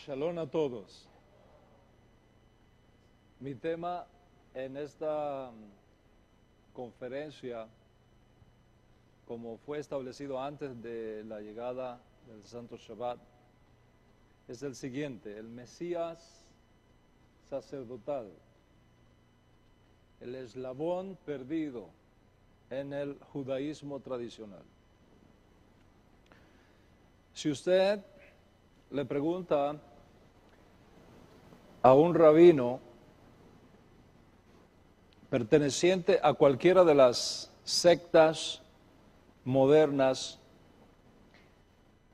Shalom a todos. Mi tema en esta conferencia, como fue establecido antes de la llegada del Santo Shabbat, es el siguiente: el Mesías sacerdotal, el eslabón perdido en el judaísmo tradicional. Si usted le pregunta a un rabino perteneciente a cualquiera de las sectas modernas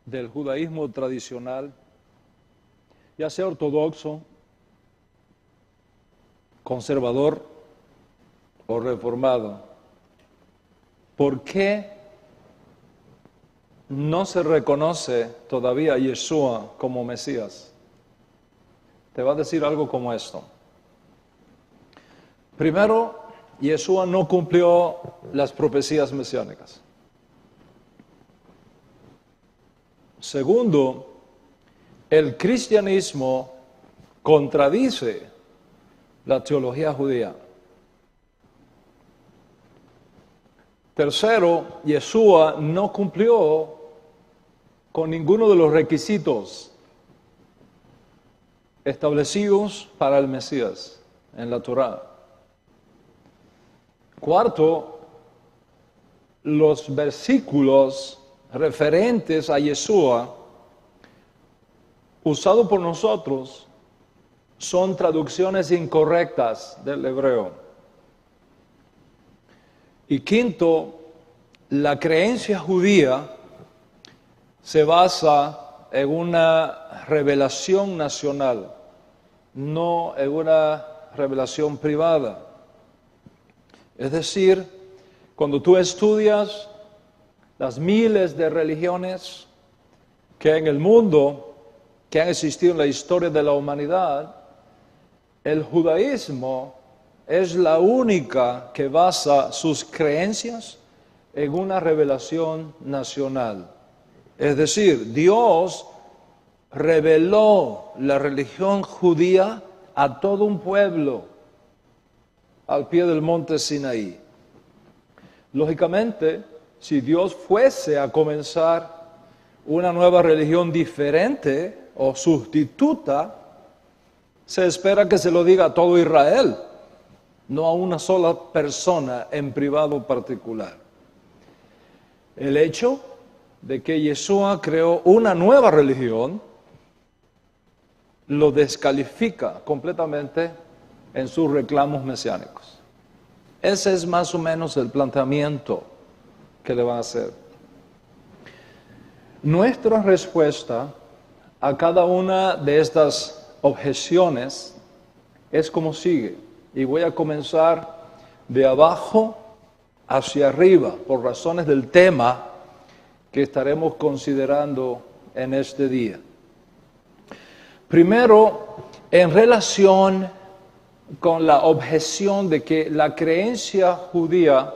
del judaísmo tradicional, ya sea ortodoxo, conservador o reformado, ¿por qué no se reconoce todavía a Yeshua como Mesías? Te va a decir algo como esto. Primero, Yeshua no cumplió las profecías mesiánicas. Segundo, el cristianismo contradice la teología judía. Tercero, Yeshua no cumplió con ninguno de los requisitos establecidos para el Mesías en la Torá. Cuarto, los versículos referentes a Yeshua usados por nosotros son traducciones incorrectas del hebreo. Y quinto, la creencia judía se basa en una revelación nacional, no en una revelación privada. Es decir, cuando tú estudias las miles de religiones que en el mundo, que han existido en la historia de la humanidad, el judaísmo es la única que basa sus creencias en una revelación nacional. Es decir, Dios reveló la religión judía a todo un pueblo al pie del monte Sinaí. Lógicamente, si Dios fuese a comenzar una nueva religión diferente o sustituta, se espera que se lo diga a todo Israel, no a una sola persona en privado particular. El hecho de que Yeshua creó una nueva religión lo descalifica completamente en sus reclamos mesiánicos. Ese es más o menos el planteamiento que le van a hacer. Nuestra respuesta a cada una de estas objeciones es como sigue, y voy a comenzar de abajo hacia arriba por razones del tema que estaremos considerando en este día. Primero, en relación con la objeción de que la creencia judía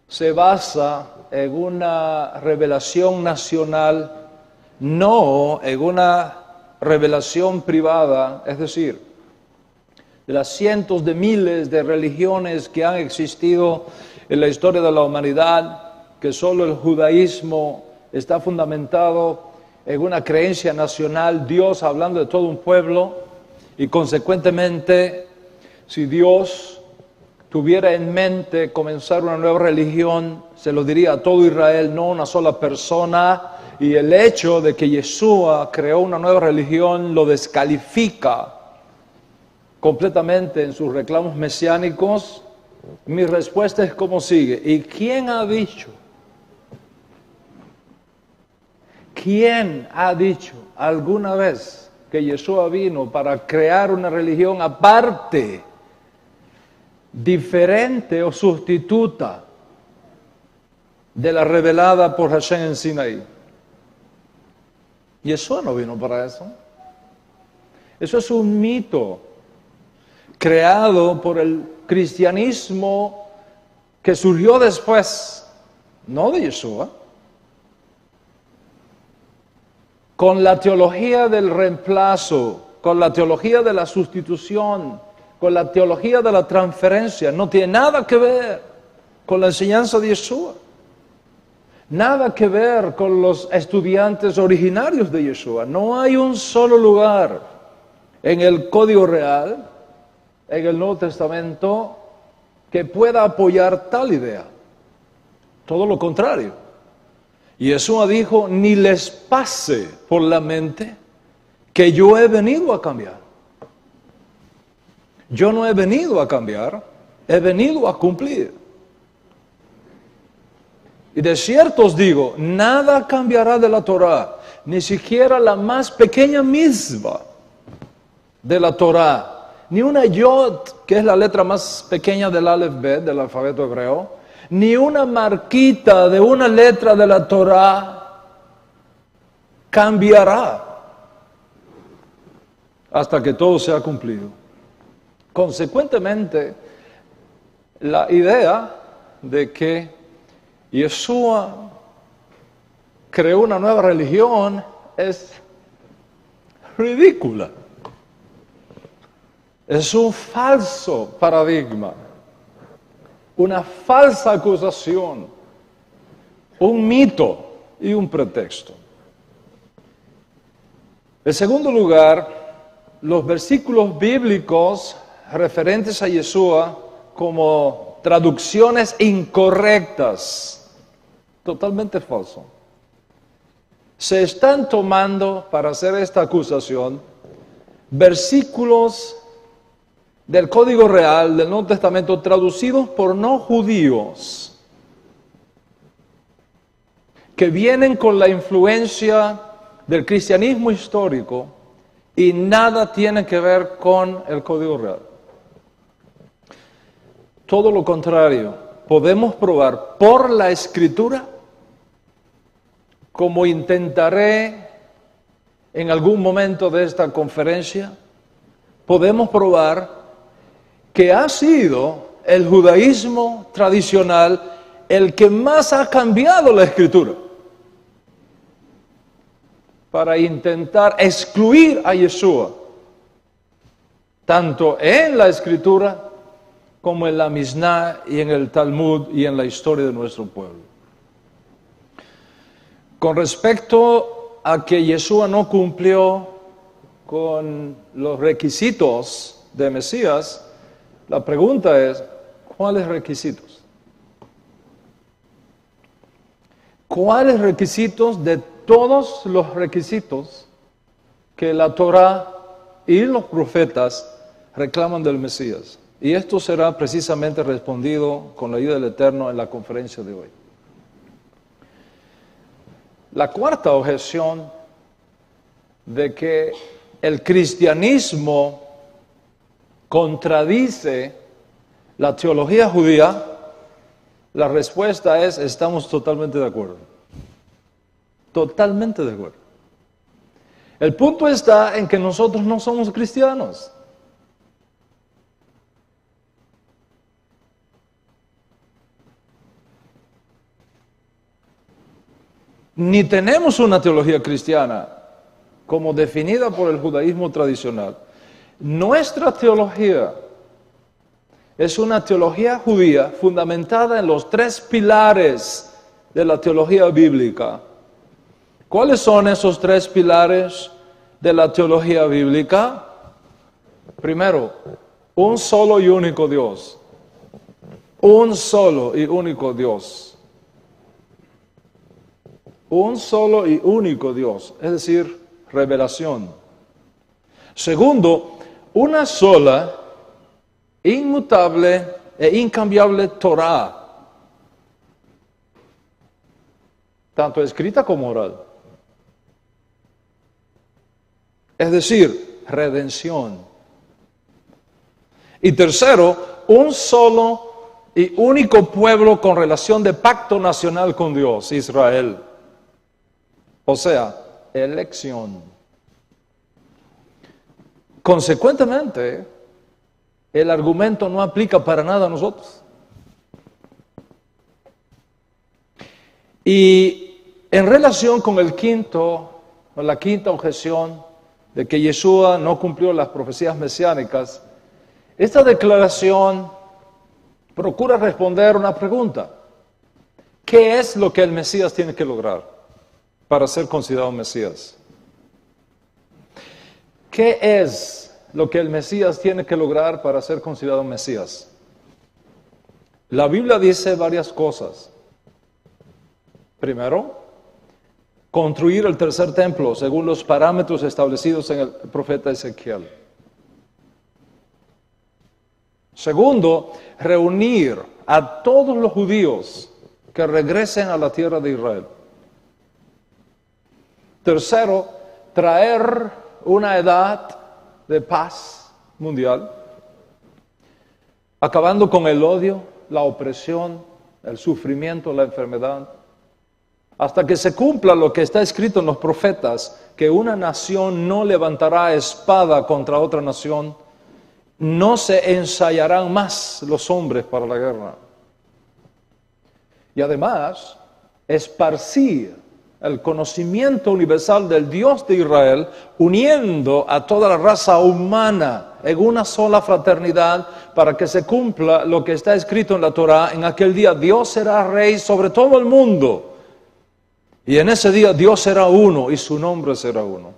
se basa en una revelación nacional, no en una revelación privada, es decir, de las cientos de miles de religiones que han existido en la historia de la humanidad, que solo el judaísmo está fundamentado en una creencia nacional, Dios hablando de todo un pueblo, y consecuentemente, si Dios tuviera en mente comenzar una nueva religión, se lo diría a todo Israel, no a una sola persona, y el hecho de que Yeshua creó una nueva religión lo descalifica completamente en sus reclamos mesiánicos. Mi respuesta es como sigue: ¿y quién ha dicho? ¿Quién ha dicho alguna vez que Yeshua vino para crear una religión aparte, diferente o sustituta de la revelada por Hashem en Sinaí? Yeshua no vino para eso. Eso es un mito creado por el cristianismo que surgió después, no de Yeshua. con la teología del reemplazo, con la teología de la sustitución, con la teología de la transferencia. No tiene nada que ver con la enseñanza de Yeshua. Nada que ver con los estudiantes originarios de Yeshua. No hay un solo lugar en el Código Real, en el Nuevo Testamento, que pueda apoyar tal idea. Todo lo contrario. Y Yeshua dijo, ni les pase por la mente que yo he venido a cambiar. Yo no he venido a cambiar, he venido a cumplir. Y de cierto os digo, nada cambiará de la Torá, ni siquiera la más pequeña misma de la Torá, ni una yod, que es la letra más pequeña del Aleph Bet, del alfabeto hebreo, ni una marquita de una letra de la Torá cambiará hasta que todo sea cumplido. Consecuentemente, la idea de que Yeshua creó una nueva religión es ridícula. Es un falso paradigma, una falsa acusación, un mito y un pretexto. En segundo lugar, los versículos bíblicos referentes a Yeshua como traducciones incorrectas, totalmente falso. Se están tomando, para hacer esta acusación, versículos del Código Real del Nuevo Testamento traducidos por no judíos, que vienen con la influencia del cristianismo histórico y nada tiene que ver con el Código Real. Todo lo contrario, podemos probar por la Escritura, como intentaré en algún momento de esta conferencia, podemos probar que ha sido el judaísmo tradicional el que más ha cambiado la Escritura para intentar excluir a Yeshua, tanto en la Escritura como en la Mishnah y en el Talmud y en la historia de nuestro pueblo. Con respecto a que Yeshua no cumplió con los requisitos de Mesías, la pregunta es, ¿cuáles requisitos? ¿Cuáles requisitos de todos los requisitos que la Torá y los profetas reclaman del Mesías? Y esto será precisamente respondido con la ayuda del Eterno en la conferencia de hoy. La cuarta objeción de que el cristianismo contradice la teología judía, la respuesta es, estamos totalmente de acuerdo. Totalmente de acuerdo. El punto está en que nosotros no somos cristianos. Ni tenemos una teología cristiana como definida por el judaísmo tradicional. Nuestra teología es una teología judía fundamentada en los tres pilares de la teología bíblica. ¿Cuáles son esos tres pilares de la teología bíblica? Primero, un solo y único Dios. Un solo y único Dios. Un solo y único Dios, es decir, revelación. Segundo, una sola, inmutable e incambiable Torá, tanto escrita como oral. Es decir, redención. Y tercero, un solo y único pueblo con relación de pacto nacional con Dios, Israel. O sea, elección. Consecuentemente, el argumento no aplica para nada a nosotros. Y en relación con el quinto o la quinta objeción de que Yeshua no cumplió las profecías mesiánicas, esta declaración procura responder una pregunta. ¿Qué es lo que el Mesías tiene que lograr para ser considerado Mesías? ¿Qué es lo que el Mesías tiene que lograr para ser considerado Mesías? La Biblia dice varias cosas. Primero, construir el tercer templo según los parámetros establecidos en el profeta Ezequiel. Segundo, reunir a todos los judíos que regresen a la tierra de Israel. Tercero, traer una edad de paz mundial, acabando con el odio, la opresión, el sufrimiento, la enfermedad, hasta que se cumpla lo que está escrito en los profetas, que una nación no levantará espada contra otra nación, no se ensayarán más los hombres para la guerra. Y además, esparcir el conocimiento universal del Dios de Israel, uniendo a toda la raza humana en una sola fraternidad, para que se cumpla lo que está escrito en la Torá. En aquel día Dios será rey sobre todo el mundo. Y en ese día Dios será uno y su nombre será uno.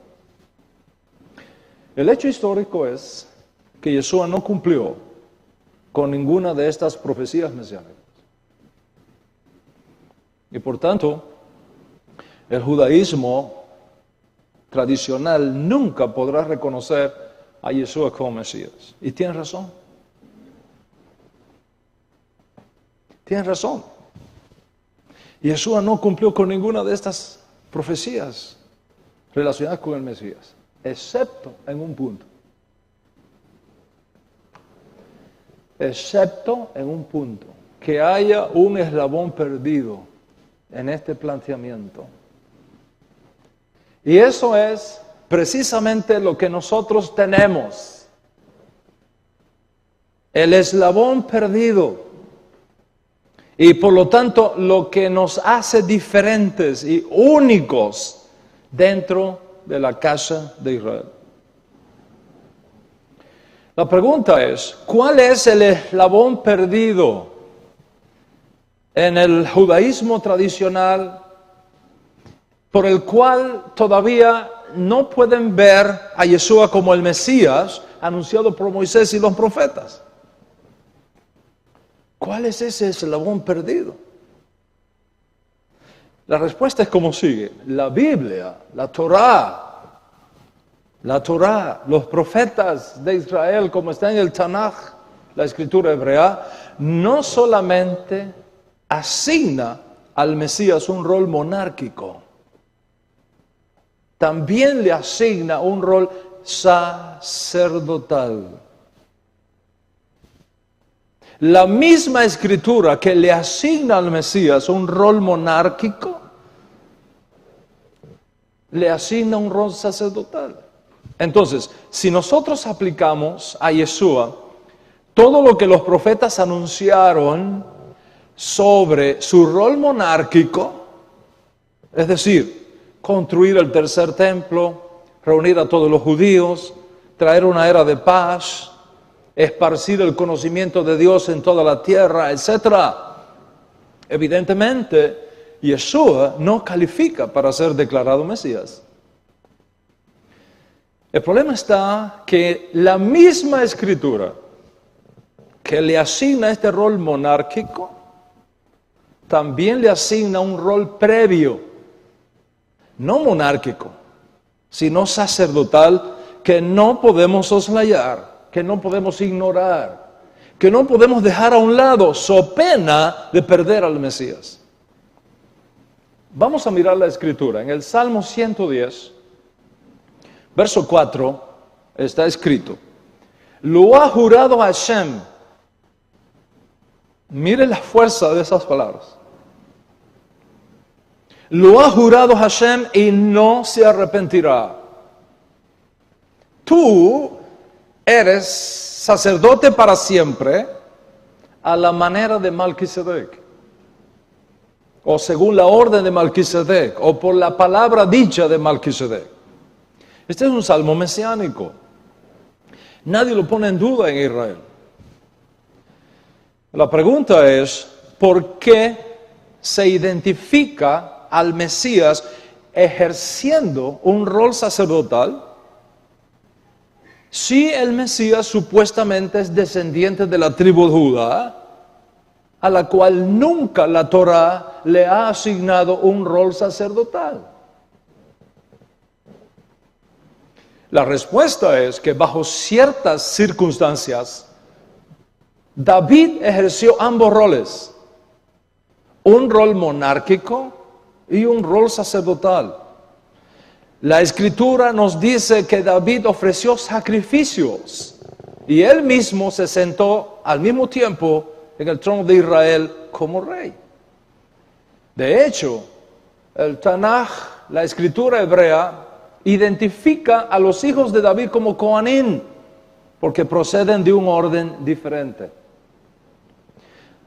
El hecho histórico es que Yeshua no cumplió con ninguna de estas profecías mesiánicas. Y por tanto, el judaísmo tradicional nunca podrá reconocer a Yeshua como Mesías. Y tiene razón. Tiene razón. Yeshua no cumplió con ninguna de estas profecías relacionadas con el Mesías, excepto en un punto. Excepto en un punto, que haya un eslabón perdido en este planteamiento. Y eso es precisamente lo que nosotros tenemos. El eslabón perdido. Y por lo tanto, lo que nos hace diferentes y únicos dentro de la casa de Israel. La pregunta es, ¿cuál es el eslabón perdido en el judaísmo tradicional por el cual todavía no pueden ver a Yeshua como el Mesías anunciado por Moisés y los profetas? ¿Cuál es ese eslabón perdido? La respuesta es como sigue. La Biblia, la Torá, los profetas de Israel, como está en el Tanaj, la escritura hebrea, no solamente asigna al Mesías un rol monárquico, también le asigna un rol sacerdotal. La misma escritura que le asigna al Mesías un rol monárquico, le asigna un rol sacerdotal. Entonces, si nosotros aplicamos a Yeshua todo lo que los profetas anunciaron sobre su rol monárquico, es decir, construir el tercer templo, reunir a todos los judíos, traer una era de paz, esparcir el conocimiento de Dios en toda la tierra, etc. Evidentemente, Yeshua no califica para ser declarado Mesías. El problema está que la misma escritura que le asigna este rol monárquico, también le asigna un rol previo, no monárquico, sino sacerdotal, que no podemos soslayar, que no podemos ignorar, que no podemos dejar a un lado, so pena de perder al Mesías. Vamos a mirar la escritura. En el Salmo 110, verso 4, está escrito: lo ha jurado Hashem. Mire la fuerza de esas palabras. Lo ha jurado Hashem y no se arrepentirá. Tú eres sacerdote para siempre a la manera de Melquisedec, o según la orden de Melquisedec, o por la palabra dicha de Melquisedec. Este es un salmo mesiánico. Nadie lo pone en duda en Israel. La pregunta es, ¿por qué se identifica al Mesías ejerciendo un rol sacerdotal si el Mesías supuestamente es descendiente de la tribu de Judá, a la cual nunca la Torá le ha asignado un rol sacerdotal? La respuesta es que bajo ciertas circunstancias, David ejerció ambos roles, un rol monárquico y un rol sacerdotal. La Escritura nos dice que David ofreció sacrificios y él mismo se sentó al mismo tiempo en el trono de Israel como rey. De hecho, el Tanaj, la Escritura hebrea, identifica a los hijos de David como Coanim, porque proceden de un orden diferente.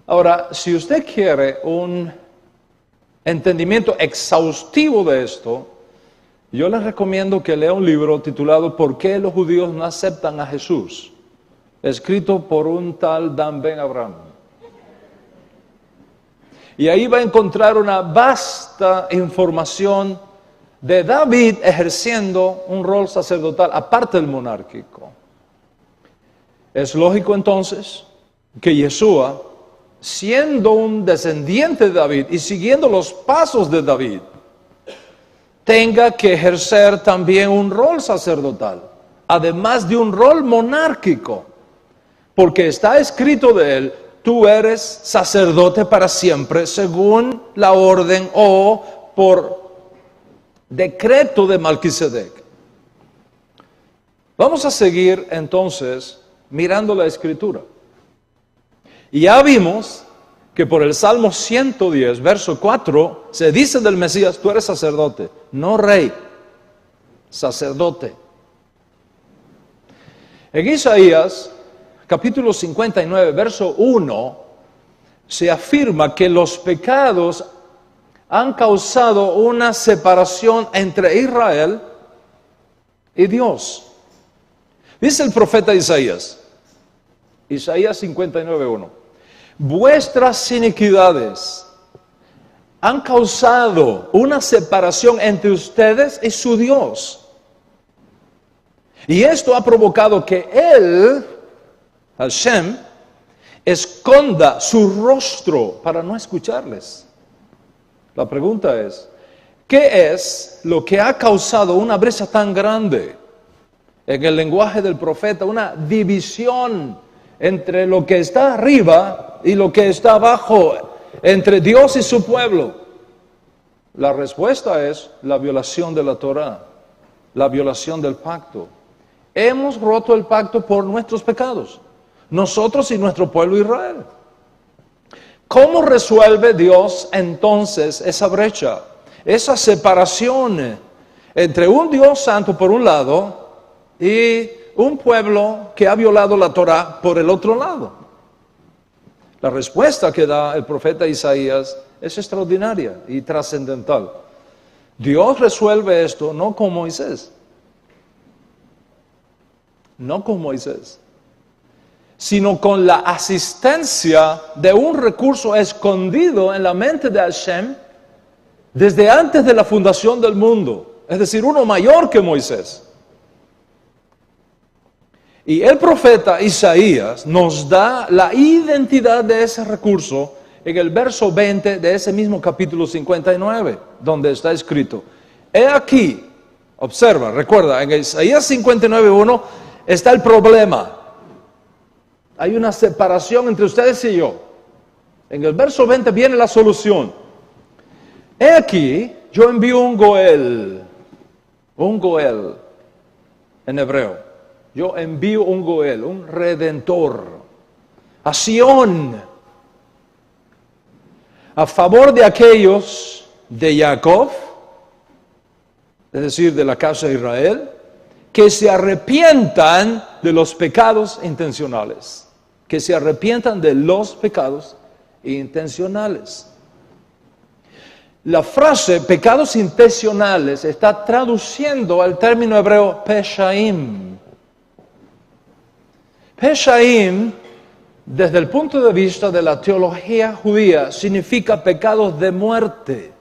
Ahora, si usted quiere un entendimiento exhaustivo de esto, yo les recomiendo que lea un libro titulado ¿Por qué los judíos no aceptan a Jesús?, escrito por un tal Dan Ben Abraham. Y ahí va a encontrar una vasta información de David ejerciendo un rol sacerdotal, aparte del monárquico. Es lógico entonces que Yeshua, siendo un descendiente de David y siguiendo los pasos de David, tenga que ejercer también un rol sacerdotal, además de un rol monárquico, porque está escrito de él: tú eres sacerdote para siempre, según la orden o por decreto de Melquisedec. Vamos a seguir entonces mirando la Escritura. Y ya vimos que por el Salmo 110, verso 4, se dice del Mesías: tú eres sacerdote, no rey, sacerdote. En Isaías, capítulo 59, verso 1, se afirma que los pecados han causado una separación entre Israel y Dios. Dice el profeta Isaías 59:1, vuestras iniquidades han causado una separación entre ustedes y su Dios. Y esto ha provocado que Él, Hashem, esconda su rostro para no escucharles. La pregunta es, ¿qué es lo que ha causado una brecha tan grande en el lenguaje del profeta, una división entre lo que está arriba y lo que está abajo, entre Dios y su pueblo? La respuesta es la violación de la Torá, la violación del pacto. Hemos roto el pacto por nuestros pecados, nosotros y nuestro pueblo Israel. ¿Cómo resuelve Dios entonces esa brecha, esa separación entre un Dios santo por un lado y un pueblo que ha violado la Torá por el otro lado? La respuesta que da el profeta Isaías es extraordinaria y trascendental. Dios resuelve esto no con Moisés, sino con la asistencia de un recurso escondido en la mente de Hashem desde antes de la fundación del mundo, es decir, uno mayor que Moisés. Y el profeta Isaías nos da la identidad de ese recurso en el verso 20 de ese mismo capítulo 59, donde está escrito: he aquí, observa, recuerda, en Isaías 59:1 está el problema. Hay una separación entre ustedes y yo. En el verso 20 viene la solución. He aquí, yo envío un goel en hebreo. Yo envío un goel, un redentor, a Sión, a favor de aquellos de Jacob, es decir, de la casa de Israel, que se arrepientan de los pecados intencionales. Que se arrepientan de los pecados intencionales. La frase pecados intencionales está traduciendo al término hebreo peshaim. Peshaim, desde el punto de vista de la teología judía, significa pecados de muerte.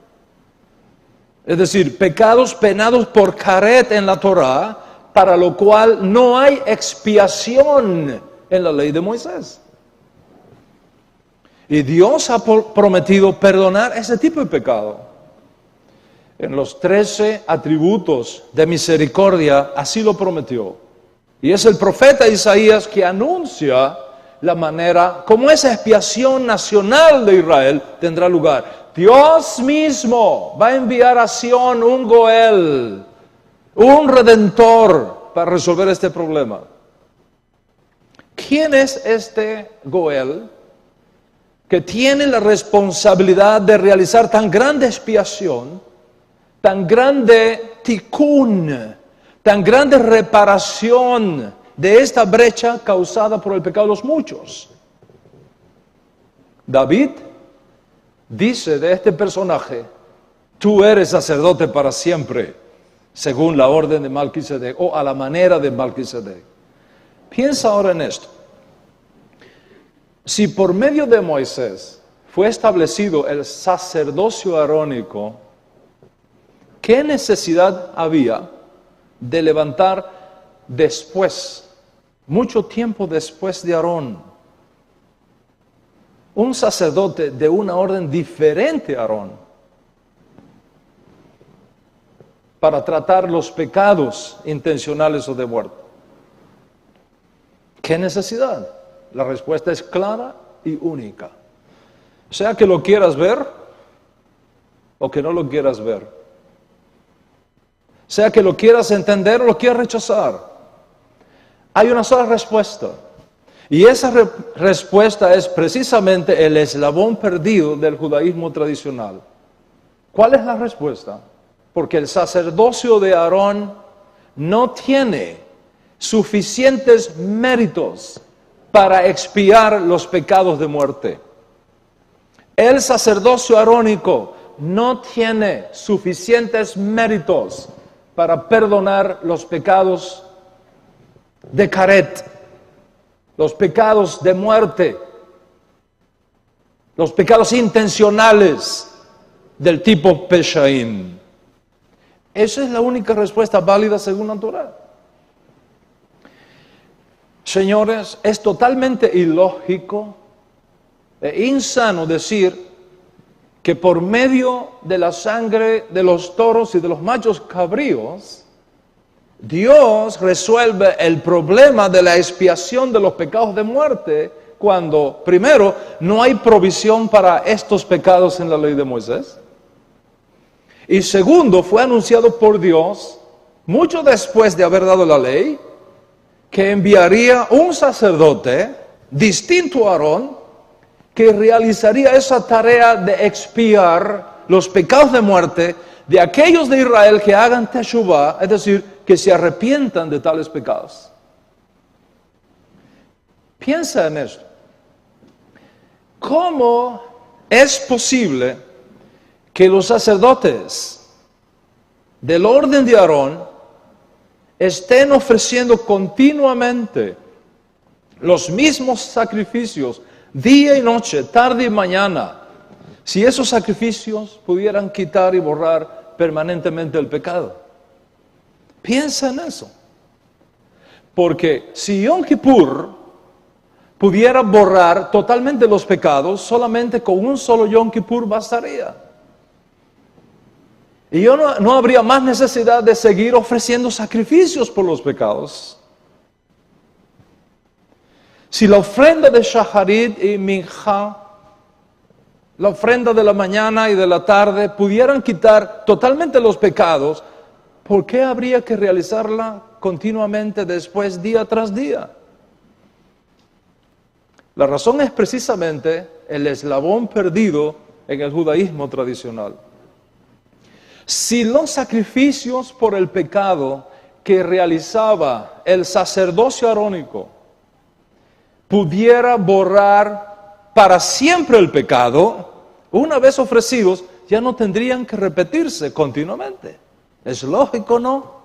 Es decir, pecados penados por karet en la Torá, para lo cual no hay expiación en la ley de Moisés. Y Dios ha prometido perdonar ese tipo de pecado. En los 13 atributos de misericordia, así lo prometió. Y es el profeta Isaías que anuncia la manera como esa expiación nacional de Israel tendrá lugar. Dios mismo va a enviar a Sión un Goel, un Redentor para resolver este problema. ¿Quién es este Goel que tiene la responsabilidad de realizar tan grande expiación, tan grande tikkun, tan grande reparación de esta brecha causada por el pecado de los muchos? David dice de este personaje: tú eres sacerdote para siempre, según la orden de Melquisedec, o a la manera de Melquisedec. Piensa ahora en esto. Si por medio de Moisés fue establecido el sacerdocio arónico, ¿qué necesidad había de levantar después, mucho tiempo después de Aarón, un sacerdote de una orden diferente a Aarón, para tratar los pecados intencionales o de muerte? ¿Qué necesidad? La respuesta es clara y única. Sea que lo quieras ver o que no lo quieras ver. Sea que lo quieras entender o lo quieras rechazar. Hay una sola respuesta. Y esa respuesta es precisamente el eslabón perdido del judaísmo tradicional. ¿Cuál es la respuesta? Porque el sacerdocio de Aarón no tiene suficientes méritos para expiar los pecados de muerte. El sacerdocio arónico no tiene suficientes méritos para perdonar los pecados de karet, los pecados de muerte, los pecados intencionales del tipo peshaim. Esa es la única respuesta válida según la Torá. Señores, es totalmente ilógico e insano decir que por medio de la sangre de los toros y de los machos cabríos, Dios resuelve el problema de la expiación de los pecados de muerte, cuando, primero, no hay provisión para estos pecados en la ley de Moisés. Y segundo, fue anunciado por Dios, mucho después de haber dado la ley, que enviaría un sacerdote distinto a Aarón, que realizaría esa tarea de expiar los pecados de muerte de aquellos de Israel que hagan teshuvah, es decir, que se arrepientan de tales pecados. Piensa en esto. ¿Cómo es posible que los sacerdotes del orden de Aarón estén ofreciendo continuamente los mismos sacrificios, día y noche, tarde y mañana, si esos sacrificios pudieran quitar y borrar permanentemente el pecado? Piensa en eso. Porque si Yom Kippur pudiera borrar totalmente los pecados, solamente con un solo Yom Kippur bastaría. Y no habría más necesidad de seguir ofreciendo sacrificios por los pecados. Si la ofrenda de Shaharit y Mincha, la ofrenda de la mañana y de la tarde, pudieran quitar totalmente los pecados, ¿por qué habría que realizarla continuamente después, día tras día? La razón es precisamente el eslabón perdido en el judaísmo tradicional. Si los sacrificios por el pecado que realizaba el sacerdocio arónico pudiera borrar para siempre el pecado, una vez ofrecidos, ya no tendrían que repetirse continuamente. ¿Es lógico, no?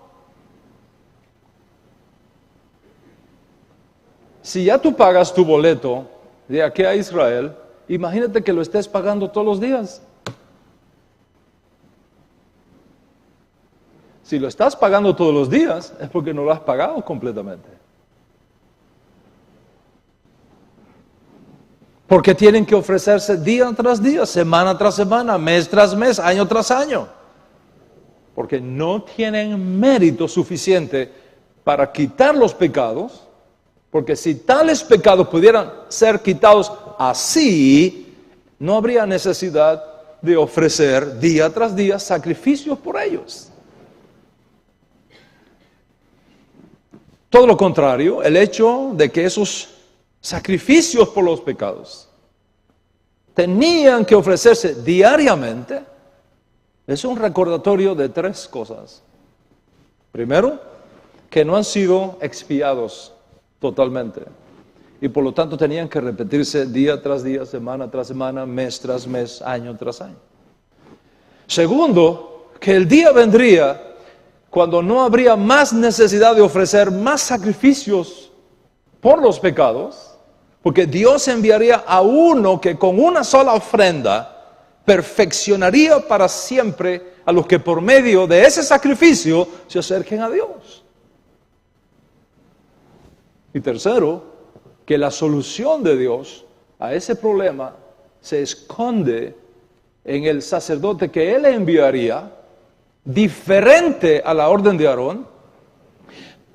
Si ya tú pagas tu boleto de aquí a Israel, imagínate que lo estés pagando todos los días. Si lo estás pagando todos los días, es porque no lo has pagado completamente. Porque tienen que ofrecerse día tras día, semana tras semana, mes tras mes, año tras año. Porque no tienen mérito suficiente para quitar los pecados. Porque si tales pecados pudieran ser quitados así, no habría necesidad de ofrecer día tras día sacrificios por ellos. Todo lo contrario, el hecho de que esos sacrificios por los pecados tenían que ofrecerse diariamente es un recordatorio de tres cosas. Primero, que no han sido expiados totalmente y por lo tanto tenían que repetirse día tras día, semana tras semana, mes tras mes, año tras año. Segundo, que el día vendría cuando no habría más necesidad de ofrecer más sacrificios por los pecados, porque Dios enviaría a uno que con una sola ofrenda perfeccionaría para siempre a los que por medio de ese sacrificio se acerquen a Dios. Y tercero, que la solución de Dios a ese problema se esconde en el sacerdote que Él enviaría, diferente a la orden de Aarón,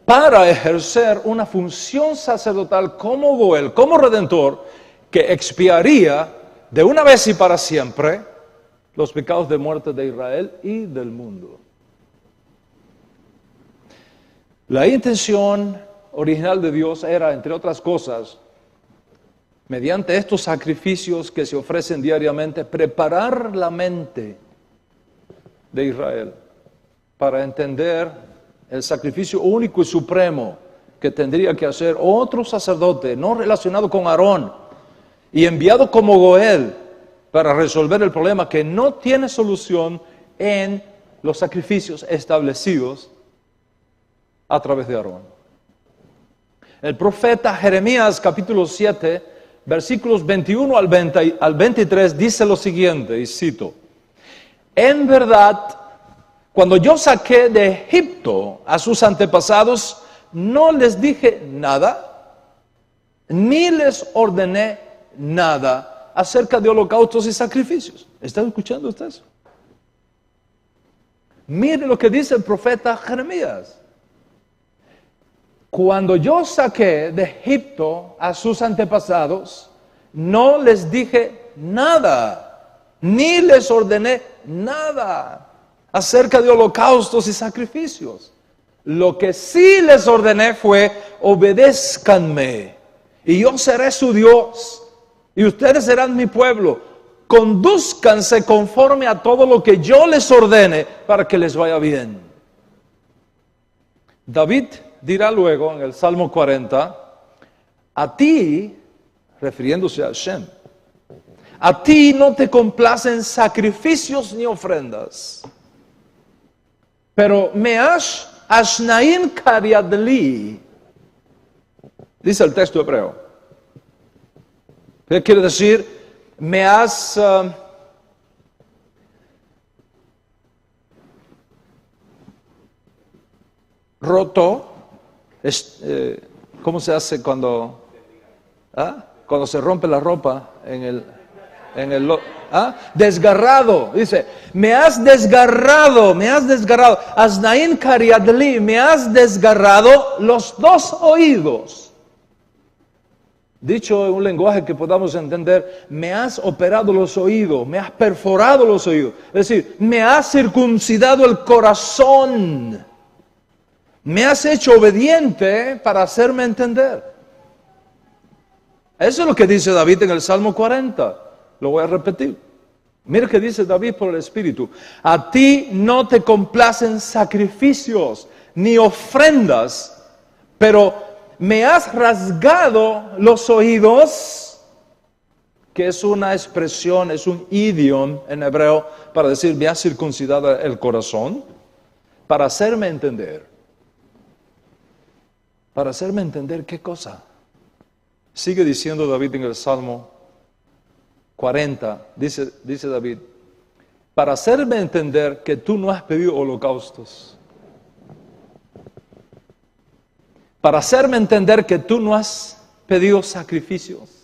para ejercer una función sacerdotal como Goel, como Redentor, que expiaría de una vez y para siempre los pecados de muerte de Israel y del mundo. La intención original de Dios era, entre otras cosas, mediante estos sacrificios que se ofrecen diariamente, preparar la mente de Israel para entender el sacrificio único y supremo que tendría que hacer otro sacerdote, no relacionado con Aarón, y enviado como Goel para resolver el problema que no tiene solución en los sacrificios establecidos a través de Aarón. El profeta Jeremías, capítulo 7, versículos 21 al 23, dice lo siguiente, y cito: en verdad, cuando yo saqué de Egipto a sus antepasados, no les dije nada, ni les ordené nada acerca de holocaustos y sacrificios. ¿Están escuchando ustedes? Mire lo que dice el profeta Jeremías. Cuando yo saqué de Egipto a sus antepasados, no les dije nada, ni les ordené nada acerca de holocaustos y sacrificios. Lo que sí les ordené fue: obedézcanme, y yo seré su Dios, y ustedes serán mi pueblo. Condúzcanse conforme a todo lo que yo les ordene, para que les vaya bien. David dirá luego en el Salmo 40, a ti, refiriéndose a Hashem, a ti no te complacen sacrificios ni ofrendas, pero meash ashnaim kariadli, dice el texto hebreo. ¿Qué quiere decir? Me has roto. ¿Cómo se hace cuando se rompe la ropa desgarrado? Dice, me has desgarrado, Asnaín Kariadli, me has desgarrado los dos oídos. Dicho en un lenguaje que podamos entender, me has operado los oídos, me has perforado los oídos. Es decir, me has circuncidado el corazón. Me has hecho obediente para hacerme entender. Eso es lo que dice David en el Salmo 40. Lo voy a repetir. Mira que dice David por el Espíritu. A ti no te complacen sacrificios ni ofrendas, pero me has rasgado los oídos que es una expresión, es un idioma en hebreo para decir, me ha circuncidado el corazón, para hacerme entender. Para hacerme entender qué cosa. Sigue diciendo David en el Salmo 40, dice David, para hacerme entender que tú no has pedido holocaustos. Para hacerme entender que tú no has pedido sacrificios.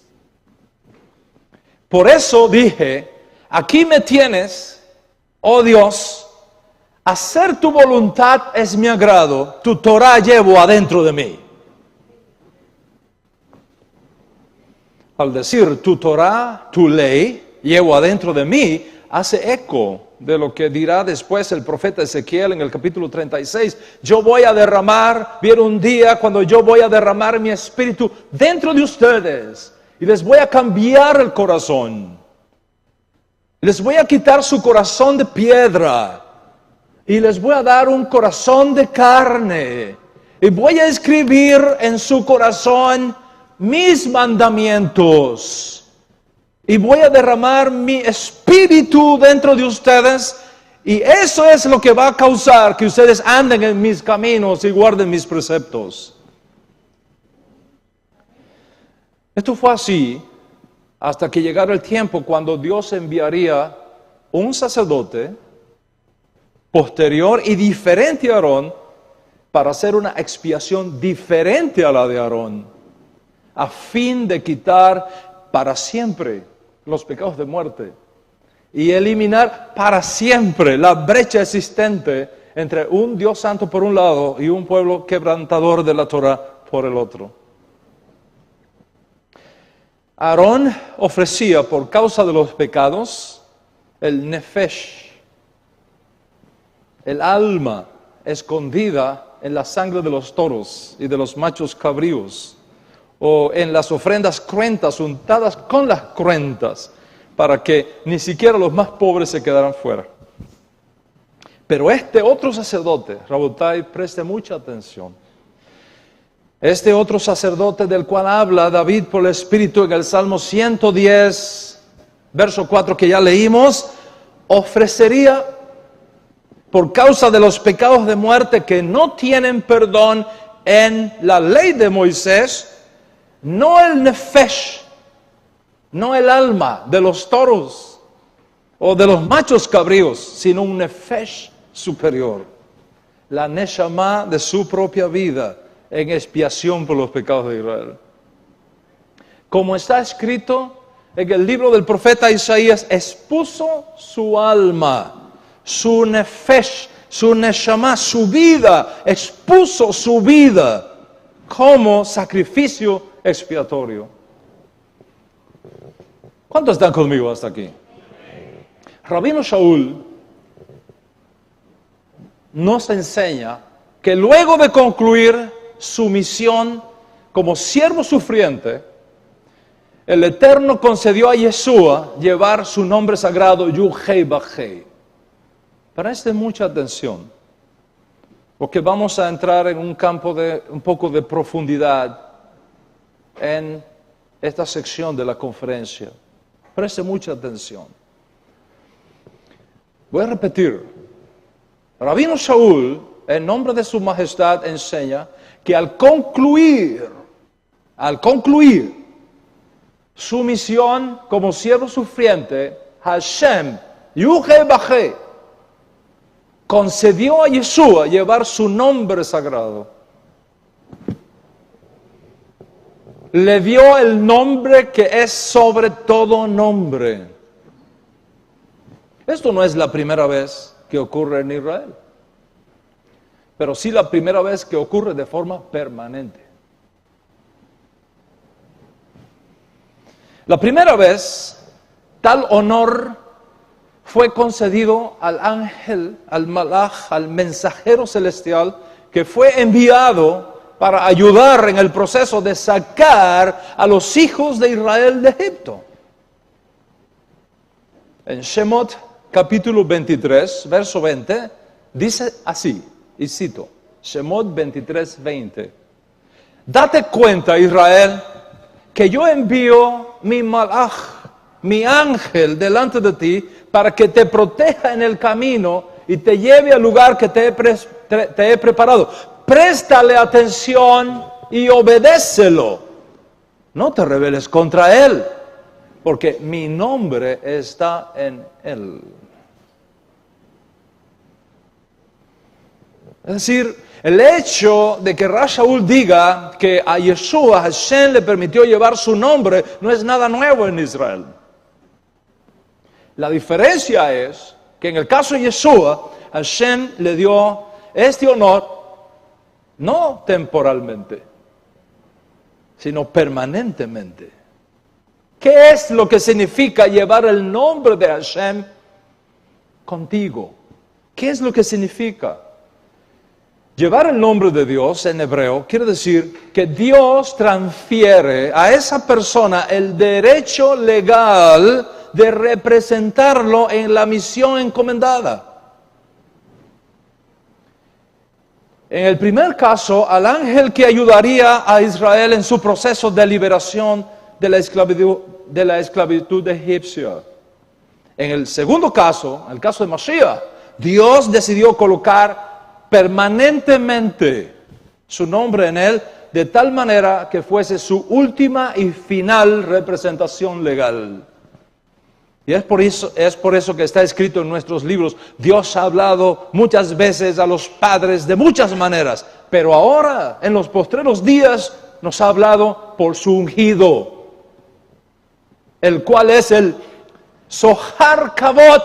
Por eso dije, aquí me tienes, oh Dios, hacer tu voluntad es mi agrado, tu Torah llevo adentro de mí. Al decir tu Torah, tu ley, llevo adentro de mí, hace eco de lo que dirá después el profeta Ezequiel en el capítulo 36. Yo voy a derramar, viene un día cuando yo voy a derramar mi espíritu dentro de ustedes y les voy a cambiar el corazón. Les voy a quitar su corazón de piedra y les voy a dar un corazón de carne. Y voy a escribir en su corazón mis mandamientos. Y voy a derramar mi espíritu dentro de ustedes. Y eso es lo que va a causar que ustedes anden en mis caminos y guarden mis preceptos. Esto fue así hasta que llegara el tiempo cuando Dios enviaría un sacerdote posterior y diferente a Aarón para hacer una expiación diferente a la de Aarón, a fin de quitar para siempre los pecados de muerte y eliminar para siempre la brecha existente entre un Dios santo por un lado y un pueblo quebrantador de la Torah por el otro. Aarón ofrecía por causa de los pecados el nefesh, el alma escondida en la sangre de los toros y de los machos cabríos, o en las ofrendas cruentas untadas con las cruentas, para que ni siquiera los más pobres se quedaran fuera. Pero este otro sacerdote, Rabotai, preste mucha atención. Este otro sacerdote del cual habla David por el Espíritu en el Salmo 110, verso 4 que ya leímos, ofrecería por causa de los pecados de muerte que no tienen perdón en la ley de Moisés, no el nefesh, no el alma de los toros o de los machos cabríos, sino un nefesh superior, la neshama de su propia vida en expiación por los pecados de Israel. Como está escrito en el libro del profeta Isaías, expuso su alma, su nefesh, su neshama, su vida, expuso su vida como sacrificio expiatorio. ¿Cuántos están conmigo hasta aquí? Rabino Shaul nos enseña que luego de concluir su misión como siervo sufriente, el Eterno concedió a Yeshua llevar su nombre sagrado Yud-Hei Vah-Hei. Presten mucha atención, porque vamos a entrar en un campo de un poco de profundidad en esta sección de la conferencia. Presten mucha atención. Voy a repetir. Rabino Shaul, en nombre de su majestad, enseña que al concluir su misión como siervo sufriente, Hashem, Yud-Hei Vah-Hei, concedió a Yeshua llevar su nombre sagrado. Le dio el nombre que es sobre todo nombre. Esto no es la primera vez que ocurre en Israel, pero sí la primera vez que ocurre de forma permanente. La primera vez, tal honor fue concedido al ángel, al malach, al mensajero celestial, que fue enviado para ayudar en el proceso de sacar a los hijos de Israel de Egipto. En Shemot capítulo 23, verso 20, dice así, y cito, Shemot 23, 20. Date cuenta, Israel, que yo envío mi malach mi ángel delante de ti para que te proteja en el camino y te lleve al lugar que te he preparado. Préstale atención y obedécelo. No te rebeles contra él, porque mi nombre está en él. Es decir, el hecho de que Rashaul diga que a Yeshua, Hashem le permitió llevar su nombre, no es nada nuevo en Israel. La diferencia es que en el caso de Yeshua, Hashem le dio este honor, no temporalmente, sino permanentemente. ¿Qué es lo que significa llevar el nombre de Hashem contigo? ¿Qué es lo que significa? Llevar el nombre de Dios en hebreo quiere decir que Dios transfiere a esa persona el derecho legal de representarlo en la misión encomendada. En el primer caso, al ángel que ayudaría a Israel en su proceso de liberación de la esclavitud egipcia. En el segundo caso, en el caso de Mashiach, Dios decidió colocar permanentemente su nombre en él, de tal manera que fuese su última y final representación legal. Y es por eso que está escrito en nuestros libros, Dios ha hablado muchas veces a los padres de muchas maneras, pero ahora, en los postreros días, nos ha hablado por su ungido, el cual es el Zohar Kavod.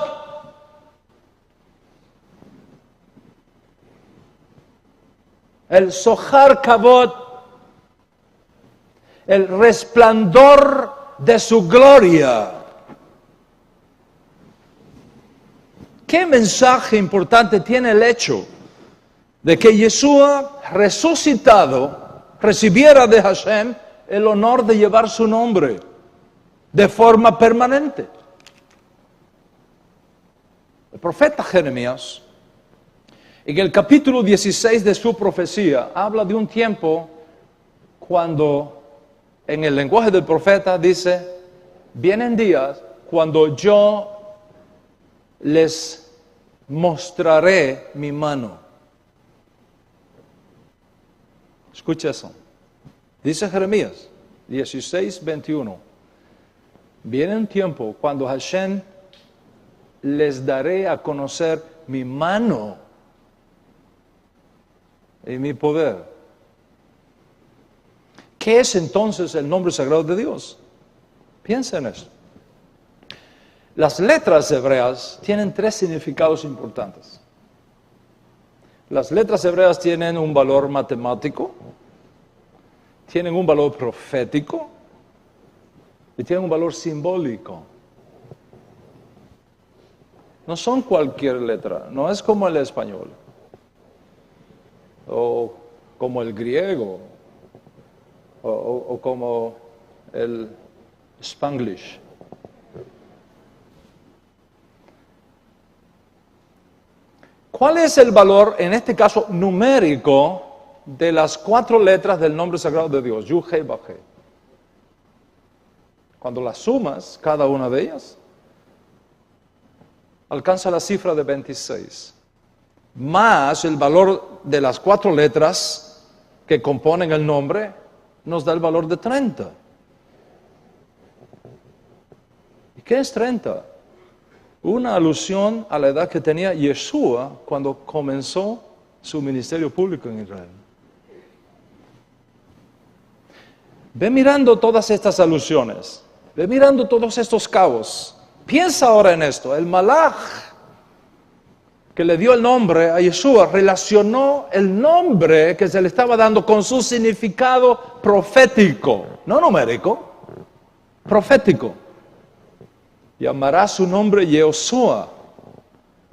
El Zohar Kavod, el resplandor de su gloria. ¿Qué mensaje importante tiene el hecho de que Yeshua resucitado recibiera de Hashem el honor de llevar su nombre de forma permanente? El profeta Jeremías, en el capítulo 16 de su profecía, habla de un tiempo cuando, en el lenguaje del profeta, dice, vienen días cuando yo les mostraré mi mano. Escucha eso. Dice Jeremías 16:21. Viene un tiempo cuando Hashem les daré a conocer mi mano y mi poder. ¿Qué es entonces el nombre sagrado de Dios? Piensa en eso. Las letras hebreas tienen tres significados importantes. Las letras hebreas tienen un valor matemático, tienen un valor profético y tienen un valor simbólico. No son cualquier letra, no es como el español o como el griego o como el Spanglish. ¿Cuál es el valor, en este caso numérico, de las 4 letras del nombre sagrado de Dios? Yud, Hei, Vav, Hei. Cuando las sumas, cada una de ellas, alcanza la cifra de 26. Más el valor de las 4 letras que componen el nombre, nos da el valor de 30. ¿Y qué es 30? Una alusión a la edad que tenía Yeshua cuando comenzó su ministerio público en Israel. Ve mirando todas estas alusiones, ve mirando todos estos cabos. Piensa ahora en esto. El malaj que le dio el nombre a Yeshua relacionó el nombre que se le estaba dando con su significado profético, no numérico, profético. Llamará su nombre Yehoshua,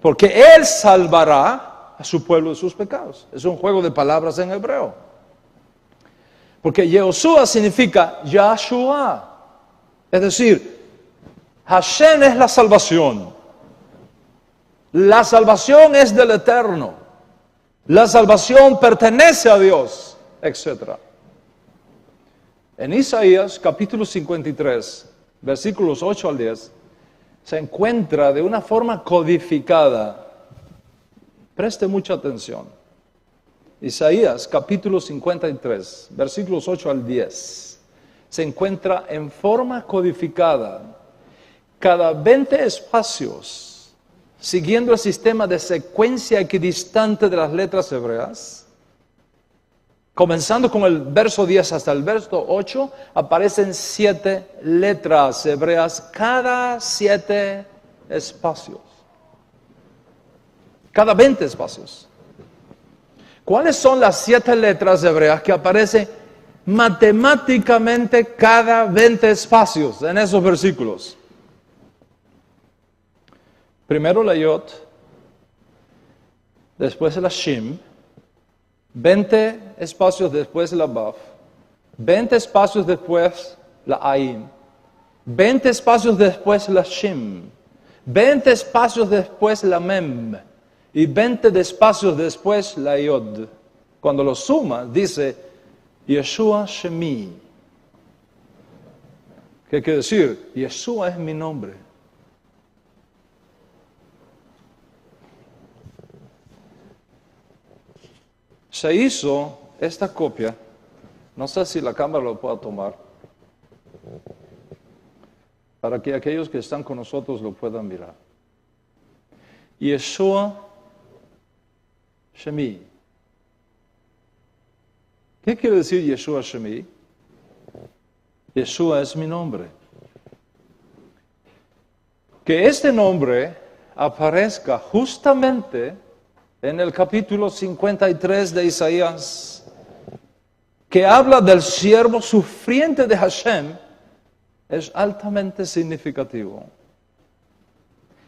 porque Él salvará a su pueblo de sus pecados. Es un juego de palabras en hebreo. Porque Yehoshua significa Yahshua. Es decir, Hashem es la salvación. La salvación es del Eterno. La salvación pertenece a Dios, etc. En Isaías capítulo 53, versículos 8 al 10, se encuentra de una forma codificada. Preste mucha atención. Isaías capítulo 53, versículos 8 al 10, se encuentra en forma codificada. Cada 20 espacios, siguiendo el sistema de secuencia equidistante de las letras hebreas, comenzando con el verso 10 hasta el verso 8, aparecen 7 letras hebreas cada 7 espacios. Cada 20 espacios. ¿Cuáles son las 7 letras hebreas que aparecen matemáticamente cada 20 espacios en esos versículos? Primero la Yod, después la Shin, 20 espacios después la Baf, 20 espacios después la Ain, 20 espacios después la Shim, 20 espacios después la Mem y 20 espacios después la Yod. Cuando lo suma, dice Yeshua Shemi. ¿Qué quiere decir? Yeshua es mi nombre. Se hizo esta copia, no sé si la cámara lo pueda tomar, para que aquellos que están con nosotros lo puedan mirar. Yeshua Shemi. ¿Qué quiere decir Yeshua Shemi? Yeshua es mi nombre. Que este nombre aparezca justamente en el capítulo 53 de Isaías, que habla del siervo sufriente de Hashem, es altamente significativo.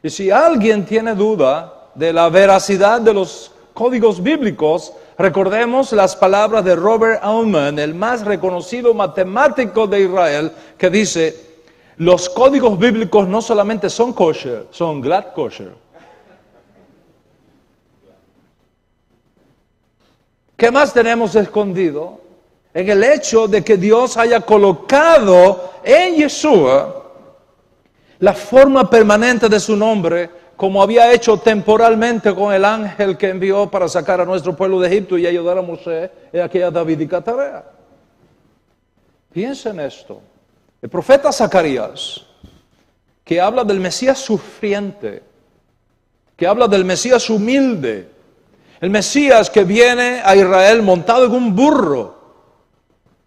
Y si alguien tiene duda de la veracidad de los códigos bíblicos, recordemos las palabras de Robert Aumann, el más reconocido matemático de Israel, que dice, los códigos bíblicos no solamente son kosher, son glad kosher. ¿Qué más tenemos escondido? En el hecho de que Dios haya colocado en Yeshua la forma permanente de su nombre, como había hecho temporalmente con el ángel que envió para sacar a nuestro pueblo de Egipto y ayudar a Moisés en aquella davídica tarea. Piensen en esto. El profeta Zacarías, que habla del Mesías sufriente, que habla del Mesías humilde, el Mesías que viene a Israel montado en un burro,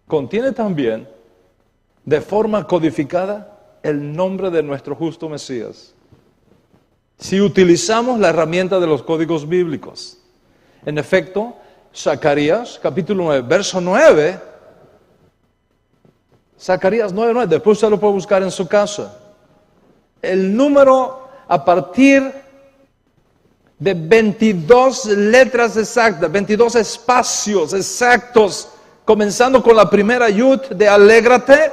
contiene también, de forma codificada, el nombre de nuestro justo Mesías. Si utilizamos la herramienta de los códigos bíblicos. En efecto, Zacarías, capítulo 9, verso 9, Zacarías 9:9, después usted lo puede buscar en su casa. El número a partir de 22 letras exactas, 22 espacios exactos, comenzando con la primera Yud de alégrate,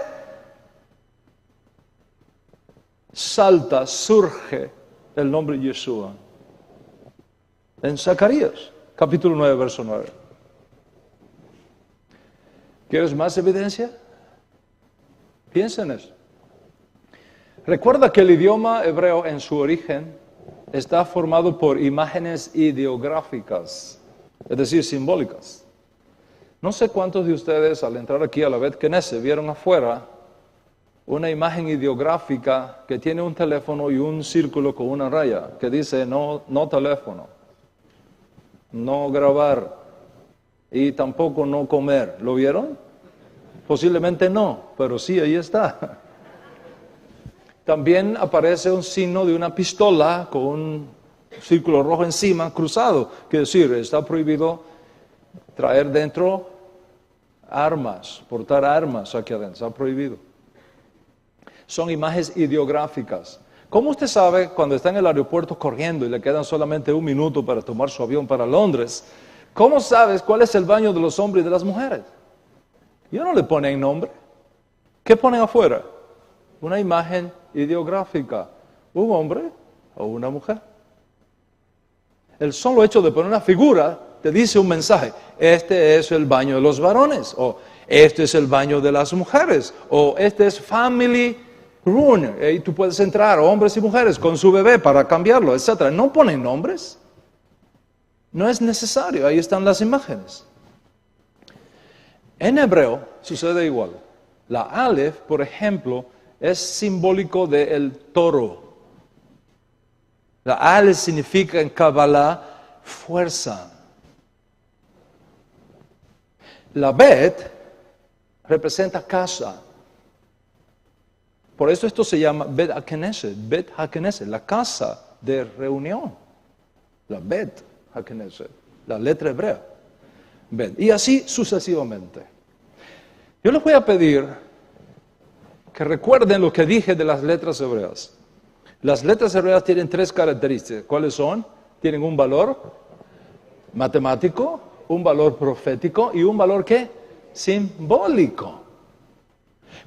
salta, surge el nombre Yeshua. En Zacarías, capítulo 9, verso 9. ¿Quieres más evidencia? Piensa en eso. Recuerda que el idioma hebreo en su origen está formado por imágenes ideográficas, es decir, simbólicas. No sé cuántos de ustedes al entrar aquí a la Bet Knesset vieron afuera una imagen ideográfica que tiene un teléfono y un círculo con una raya que dice no teléfono, no grabar y tampoco no comer. ¿Lo vieron? Posiblemente no, pero sí, ahí está. También aparece un signo de una pistola con un círculo rojo encima, cruzado. Quiere decir, está prohibido traer dentro armas, portar armas aquí adentro, está prohibido. Son imágenes ideográficas. ¿Cómo usted sabe cuando está en el aeropuerto corriendo y le quedan solamente un minuto para tomar su avión para Londres? ¿Cómo sabes cuál es el baño de los hombres y de las mujeres? Ellos no le ponen nombre. ¿Qué ponen afuera? Una imagen ideográfica, un hombre o una mujer. El solo hecho de poner una figura te dice un mensaje. Este es el baño de los varones, o este es el baño de las mujeres, o este es family room, y tú puedes entrar, hombres y mujeres, con su bebé para cambiarlo, etc. No ponen nombres. No es necesario, ahí están las imágenes. En hebreo sucede igual. La Aleph, por ejemplo, es simbólico del toro. La Aleph significa en Kabbalah fuerza. La Bet representa casa. Por eso esto se llama Bet HaKnesset, la casa de reunión. La Bet HaKnesset, la letra hebrea. Bet. Y así sucesivamente. Yo les voy a pedir que recuerden lo que dije de las letras hebreas. Las letras hebreas tienen 3 características. ¿Cuáles son? Tienen un valor matemático, un valor profético y un valor ¿qué? Simbólico.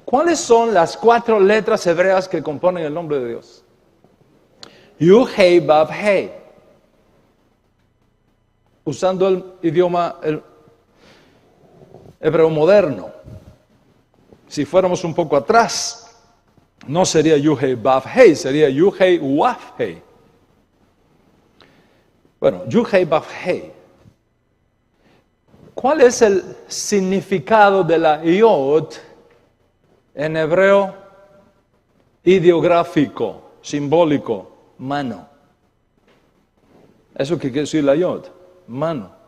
¿Cuáles son las 4 letras hebreas que componen el nombre de Dios? Yud, Hei, Vav, Hei. Usando el idioma hebreo moderno. Si fuéramos un poco atrás, no sería Yud, Hei, Vav, Hei, sería Yud, Hei, Vav, Hei. Bueno, Yud, Hei, Vav, Hei. ¿Cuál es el significado de la Yod en hebreo? Ideográfico, simbólico, mano. ¿Eso qué quiere decir la Yod? Mano.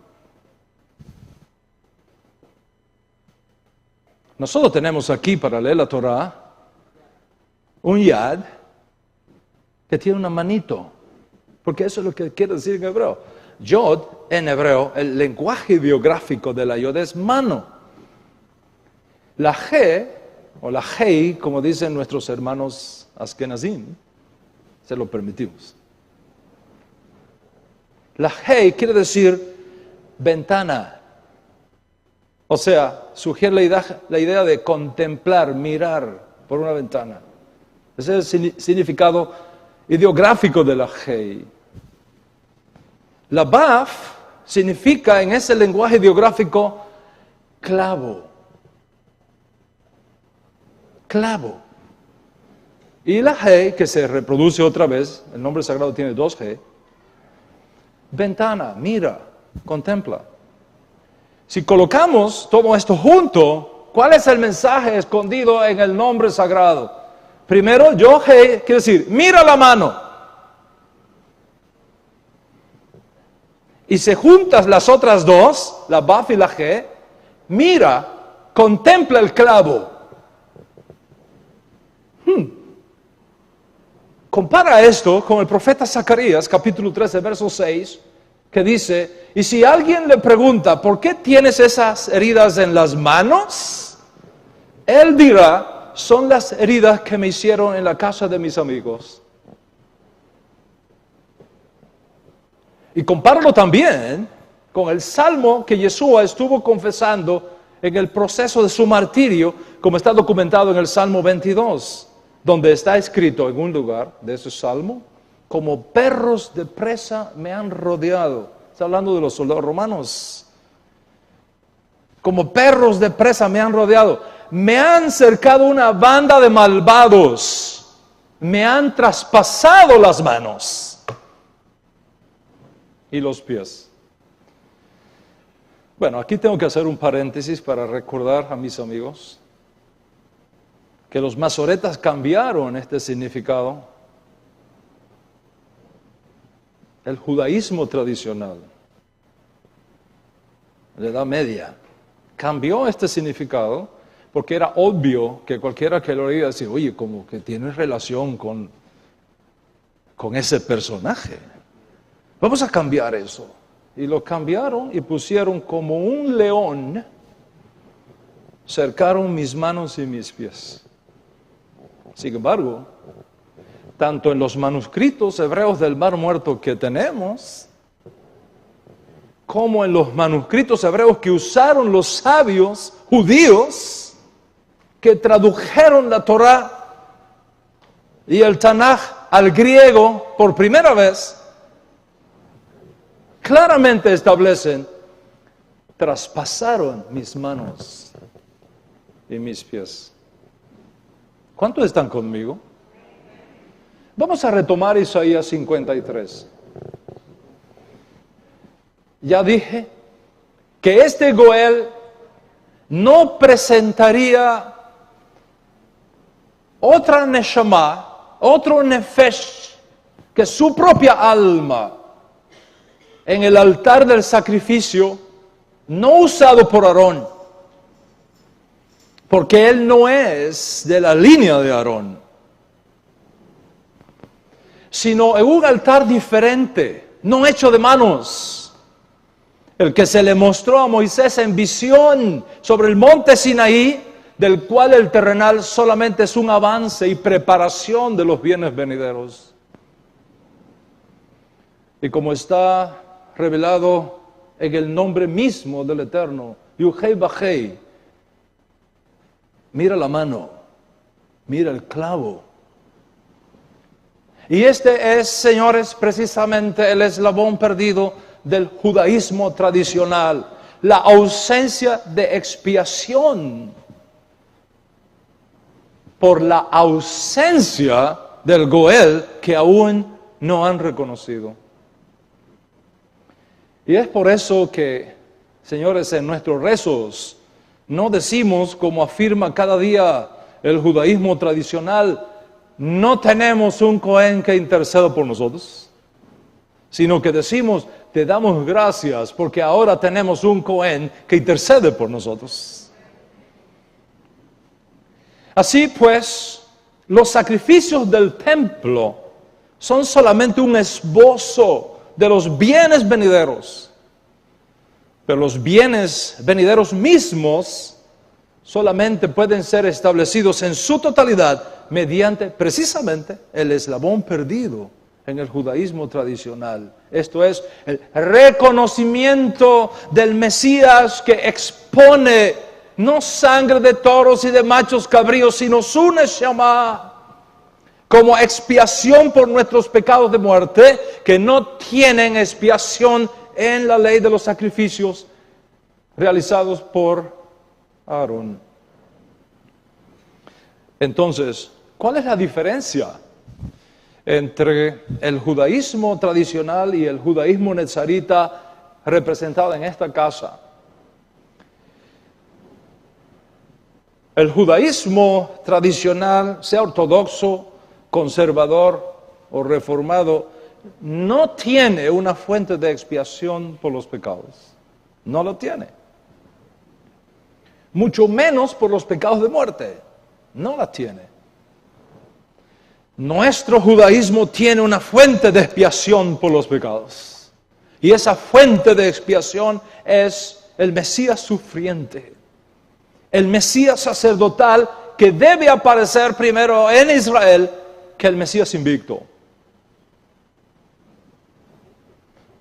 Nosotros tenemos aquí, para leer la Torah, un yad que tiene una manito, porque eso es lo que quiere decir en hebreo. Yod, en hebreo, el lenguaje biográfico de la Yod es mano. La G, o la Hei, como dicen nuestros hermanos Ashkenazim, se lo permitimos. La Hei quiere decir ventana. O sea, sugiere la idea de contemplar, mirar por una ventana. Ese es el significado ideográfico de la Hei. La Vav significa en ese lenguaje ideográfico clavo. Clavo. Y la Hei, que se reproduce otra vez, el nombre sagrado tiene 2 G, ventana, mira, contempla. Si colocamos todo esto junto, ¿cuál es el mensaje escondido en el nombre sagrado? Primero, Yod, Hei, quiere decir, mira la mano. Y si juntas las otras 2, la Vav y la G, mira, contempla el clavo. Compara esto con el profeta Zacarías, capítulo 13, verso 6, que dice, y si alguien le pregunta, ¿por qué tienes esas heridas en las manos? Él dirá, son las heridas que me hicieron en la casa de mis amigos. Y compáralo también con el salmo que Yeshua estuvo confesando en el proceso de su martirio, como está documentado en el Salmo 22, donde está escrito en un lugar de ese salmo, como perros de presa me han rodeado. Está hablando de los soldados romanos. Como perros de presa me han rodeado. Me han cercado una banda de malvados. Me han traspasado las manos y los pies. Bueno, aquí tengo que hacer un paréntesis para recordar a mis amigos que los masoretas cambiaron este significado. El judaísmo tradicional, la Edad Media, cambió este significado porque era obvio que cualquiera que lo oía decía, oye, como que tiene relación con ese personaje. Vamos a cambiar eso. Y lo cambiaron y pusieron como un león, cercaron mis manos y mis pies. Sin embargo, tanto en los manuscritos hebreos del Mar Muerto que tenemos, como en los manuscritos hebreos que usaron los sabios judíos, que tradujeron la Torá y el Tanaj al griego por primera vez, claramente establecen, traspasaron mis manos y mis pies. ¿Cuántos están conmigo? Vamos a retomar Isaías 53. Ya dije que este Goel no presentaría otra neshama, otro nefesh, que su propia alma en el altar del sacrificio no usado por Aarón, porque él no es de la línea de Aarón, sino en un altar diferente, no hecho de manos, el que se le mostró a Moisés en visión sobre el monte Sinaí, del cual el terrenal solamente es un avance y preparación de los bienes venideros. Y como está revelado en el nombre mismo del Eterno, Yuhei Bajei, mira la mano, mira el clavo. Y este es, señores, precisamente el eslabón perdido del judaísmo tradicional, la ausencia de expiación por la ausencia del Goel que aún no han reconocido. Y es por eso que, señores, en nuestros rezos no decimos, como afirma cada día el judaísmo tradicional, no tenemos un Cohen que interceda por nosotros, sino que decimos, te damos gracias porque ahora tenemos un Cohen que intercede por nosotros. Así pues, los sacrificios del templo son solamente un esbozo de los bienes venideros. Pero los bienes venideros mismos solamente pueden ser establecidos en su totalidad mediante precisamente el eslabón perdido en el judaísmo tradicional. Esto es el reconocimiento del Mesías que expone no sangre de toros y de machos cabríos, sino su neshama como expiación por nuestros pecados de muerte, que no tienen expiación en la ley de los sacrificios realizados por Aarón. Entonces, ¿cuál es la diferencia entre el judaísmo tradicional y el judaísmo nezarita representado en esta casa? El judaísmo tradicional, sea ortodoxo, conservador o reformado, no tiene una fuente de expiación por los pecados. No lo tiene. Mucho menos por los pecados de muerte. No la tiene. Nuestro judaísmo tiene una fuente de expiación por los pecados. Y esa fuente de expiación es el Mesías sufriente. El Mesías sacerdotal que debe aparecer primero en Israel que el Mesías invicto.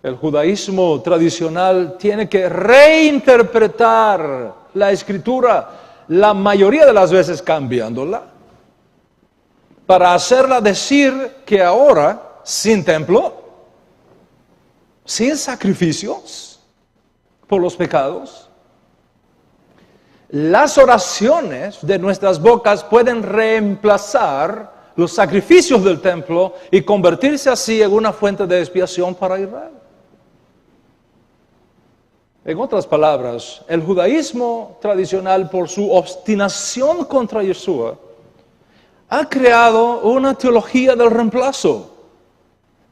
El judaísmo tradicional tiene que reinterpretar la Escritura, la mayoría de las veces cambiándola, para hacerla decir que ahora, sin templo, sin sacrificios por los pecados, las oraciones de nuestras bocas pueden reemplazar los sacrificios del templo y convertirse así en una fuente de expiación para Israel. En otras palabras, el judaísmo tradicional, por su obstinación contra Yeshua, ha creado una teología del reemplazo,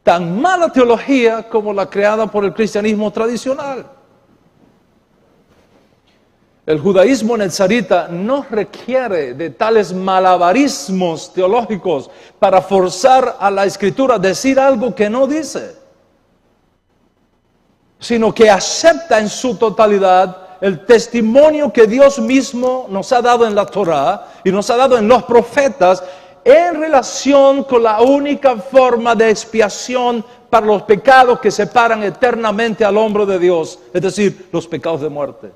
tan mala teología como la creada por el cristianismo tradicional. El judaísmo nezarita no requiere de tales malabarismos teológicos para forzar a la Escritura a decir algo que no dice, sino que acepta en su totalidad el testimonio que Dios mismo nos ha dado en la Torá y nos ha dado en los profetas en relación con la única forma de expiación para los pecados que separan eternamente al hombre de Dios, es decir, los pecados de muerte.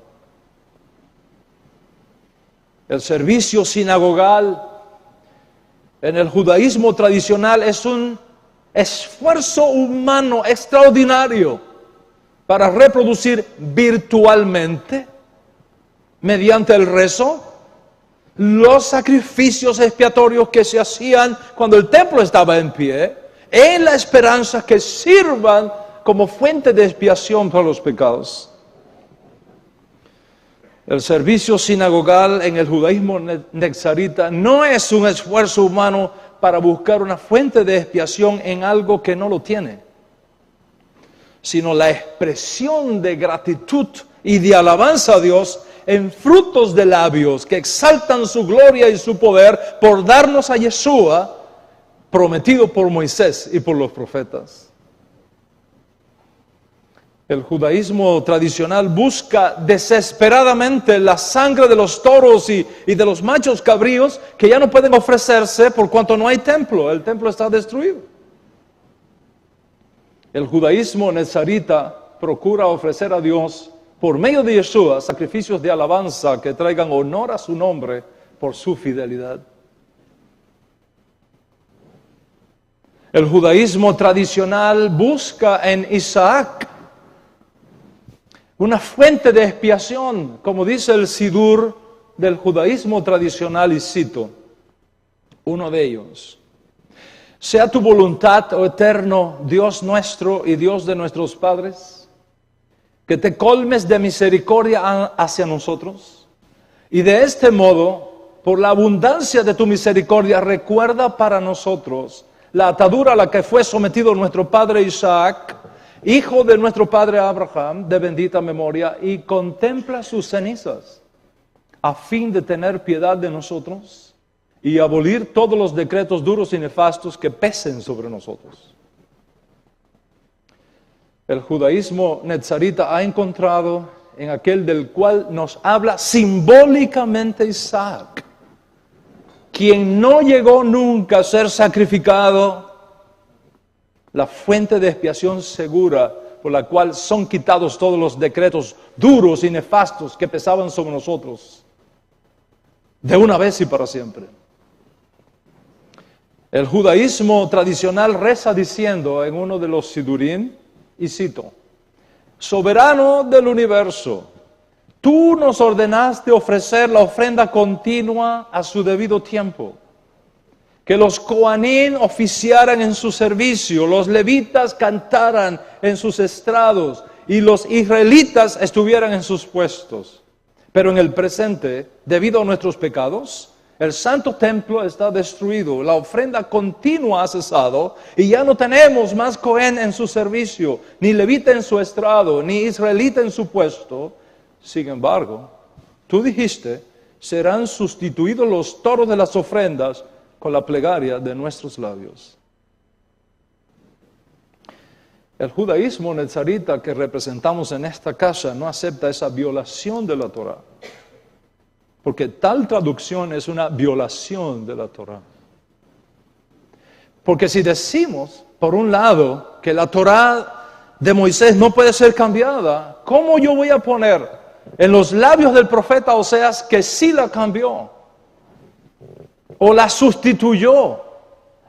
El servicio sinagogal en el judaísmo tradicional es un esfuerzo humano extraordinario para reproducir virtualmente, mediante el rezo, los sacrificios expiatorios que se hacían cuando el templo estaba en pie, en la esperanza que sirvan como fuente de expiación para los pecados. El servicio sinagogal en el judaísmo nezarita no es un esfuerzo humano para buscar una fuente de expiación en algo que no lo tiene, sino la expresión de gratitud y de alabanza a Dios en frutos de labios que exaltan su gloria y su poder por darnos a Yeshua, prometido por Moisés y por los profetas. El judaísmo tradicional busca desesperadamente la sangre de los toros y de los machos cabríos que ya no pueden ofrecerse por cuanto no hay templo. El templo está destruido. El judaísmo nezarita procura ofrecer a Dios, por medio de Yeshua, sacrificios de alabanza que traigan honor a su nombre por su fidelidad. El judaísmo tradicional busca en Isaac una fuente de expiación, como dice el Sidur del judaísmo tradicional, y cito uno de ellos: sea tu voluntad, oh eterno Dios nuestro y Dios de nuestros padres, que te colmes de misericordia hacia nosotros, y de este modo, por la abundancia de tu misericordia, recuerda para nosotros la atadura a la que fue sometido nuestro padre Isaac, hijo de nuestro padre Abraham, de bendita memoria, y contempla sus cenizas, a fin de tener piedad de nosotros y abolir todos los decretos duros y nefastos que pesen sobre nosotros. El judaísmo nezarita ha encontrado en aquel del cual nos habla simbólicamente Isaac, quien no llegó nunca a ser sacrificado, la fuente de expiación segura por la cual son quitados todos los decretos duros y nefastos que pesaban sobre nosotros, de una vez y para siempre. El judaísmo tradicional reza diciendo en uno de los sidurim, y cito: soberano del universo, tú nos ordenaste ofrecer la ofrenda continua a su debido tiempo, que los coanín oficiaran en su servicio, los levitas cantaran en sus estrados y los israelitas estuvieran en sus puestos. Pero en el presente, debido a nuestros pecados, el santo templo está destruido, la ofrenda continua ha cesado y ya no tenemos más cohen en su servicio, ni levita en su estrado, ni israelita en su puesto. Sin embargo, tú dijiste, serán sustituidos los toros de las ofrendas con la plegaria de nuestros labios. El judaísmo nezarita que representamos en esta casa no acepta esa violación de la Torah, porque tal traducción es una violación de la Torah. Porque si decimos, por un lado, que la Torah de Moisés no puede ser cambiada, ¿cómo yo voy a poner en los labios del profeta Oseas que sí la cambió o la sustituyó,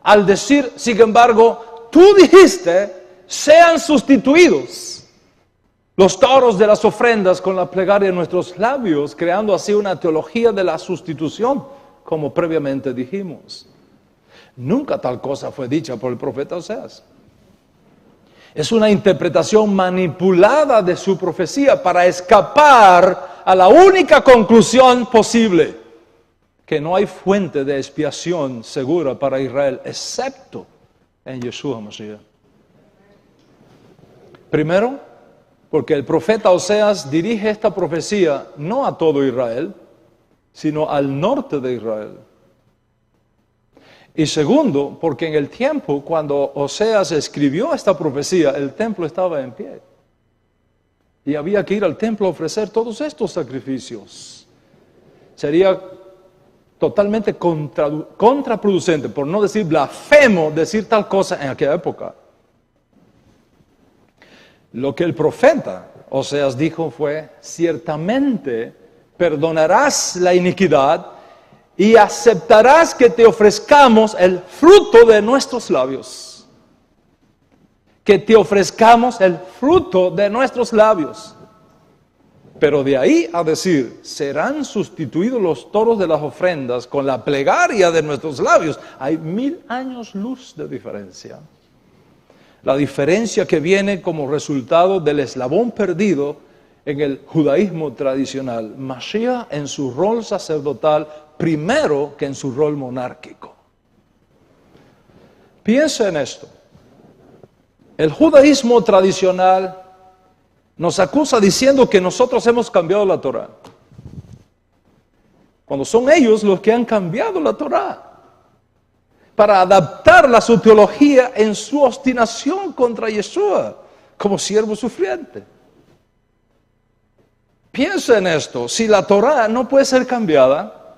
al decir, sin embargo, tú dijiste, sean sustituidos los toros de las ofrendas con la plegaria de nuestros labios, creando así una teología de la sustitución, como previamente dijimos? Nunca tal cosa fue dicha por el profeta Oseas. Es una interpretación manipulada de su profecía para escapar a la única conclusión posible: que no hay fuente de expiación segura para Israel, excepto en Yeshua Mashiach. Primero, porque el profeta Oseas dirige esta profecía no a todo Israel, sino al norte de Israel. Y segundo, porque en el tiempo cuando Oseas escribió esta profecía, el templo estaba en pie. Y había que ir al templo a ofrecer todos estos sacrificios. Sería totalmente contraproducente, por no decir blasfemo, decir tal cosa en aquella época. Lo que el profeta Oseas dijo fue: ciertamente perdonarás la iniquidad y aceptarás que te ofrezcamos el fruto de nuestros labios. Que te ofrezcamos el fruto de nuestros labios. Pero de ahí a decir, serán sustituidos los toros de las ofrendas con la plegaria de nuestros labios, hay 1000 años luz de diferencia. La diferencia que viene como resultado del eslabón perdido en el judaísmo tradicional. Mashiach en su rol sacerdotal primero que en su rol monárquico. Piensa en esto. El judaísmo tradicional nos acusa diciendo que nosotros hemos cambiado la Torá, cuando son ellos los que han cambiado la Torá para adaptarla a su teología en su obstinación contra Yeshua como siervo sufriente. Piensa en esto, si la Torá no puede ser cambiada,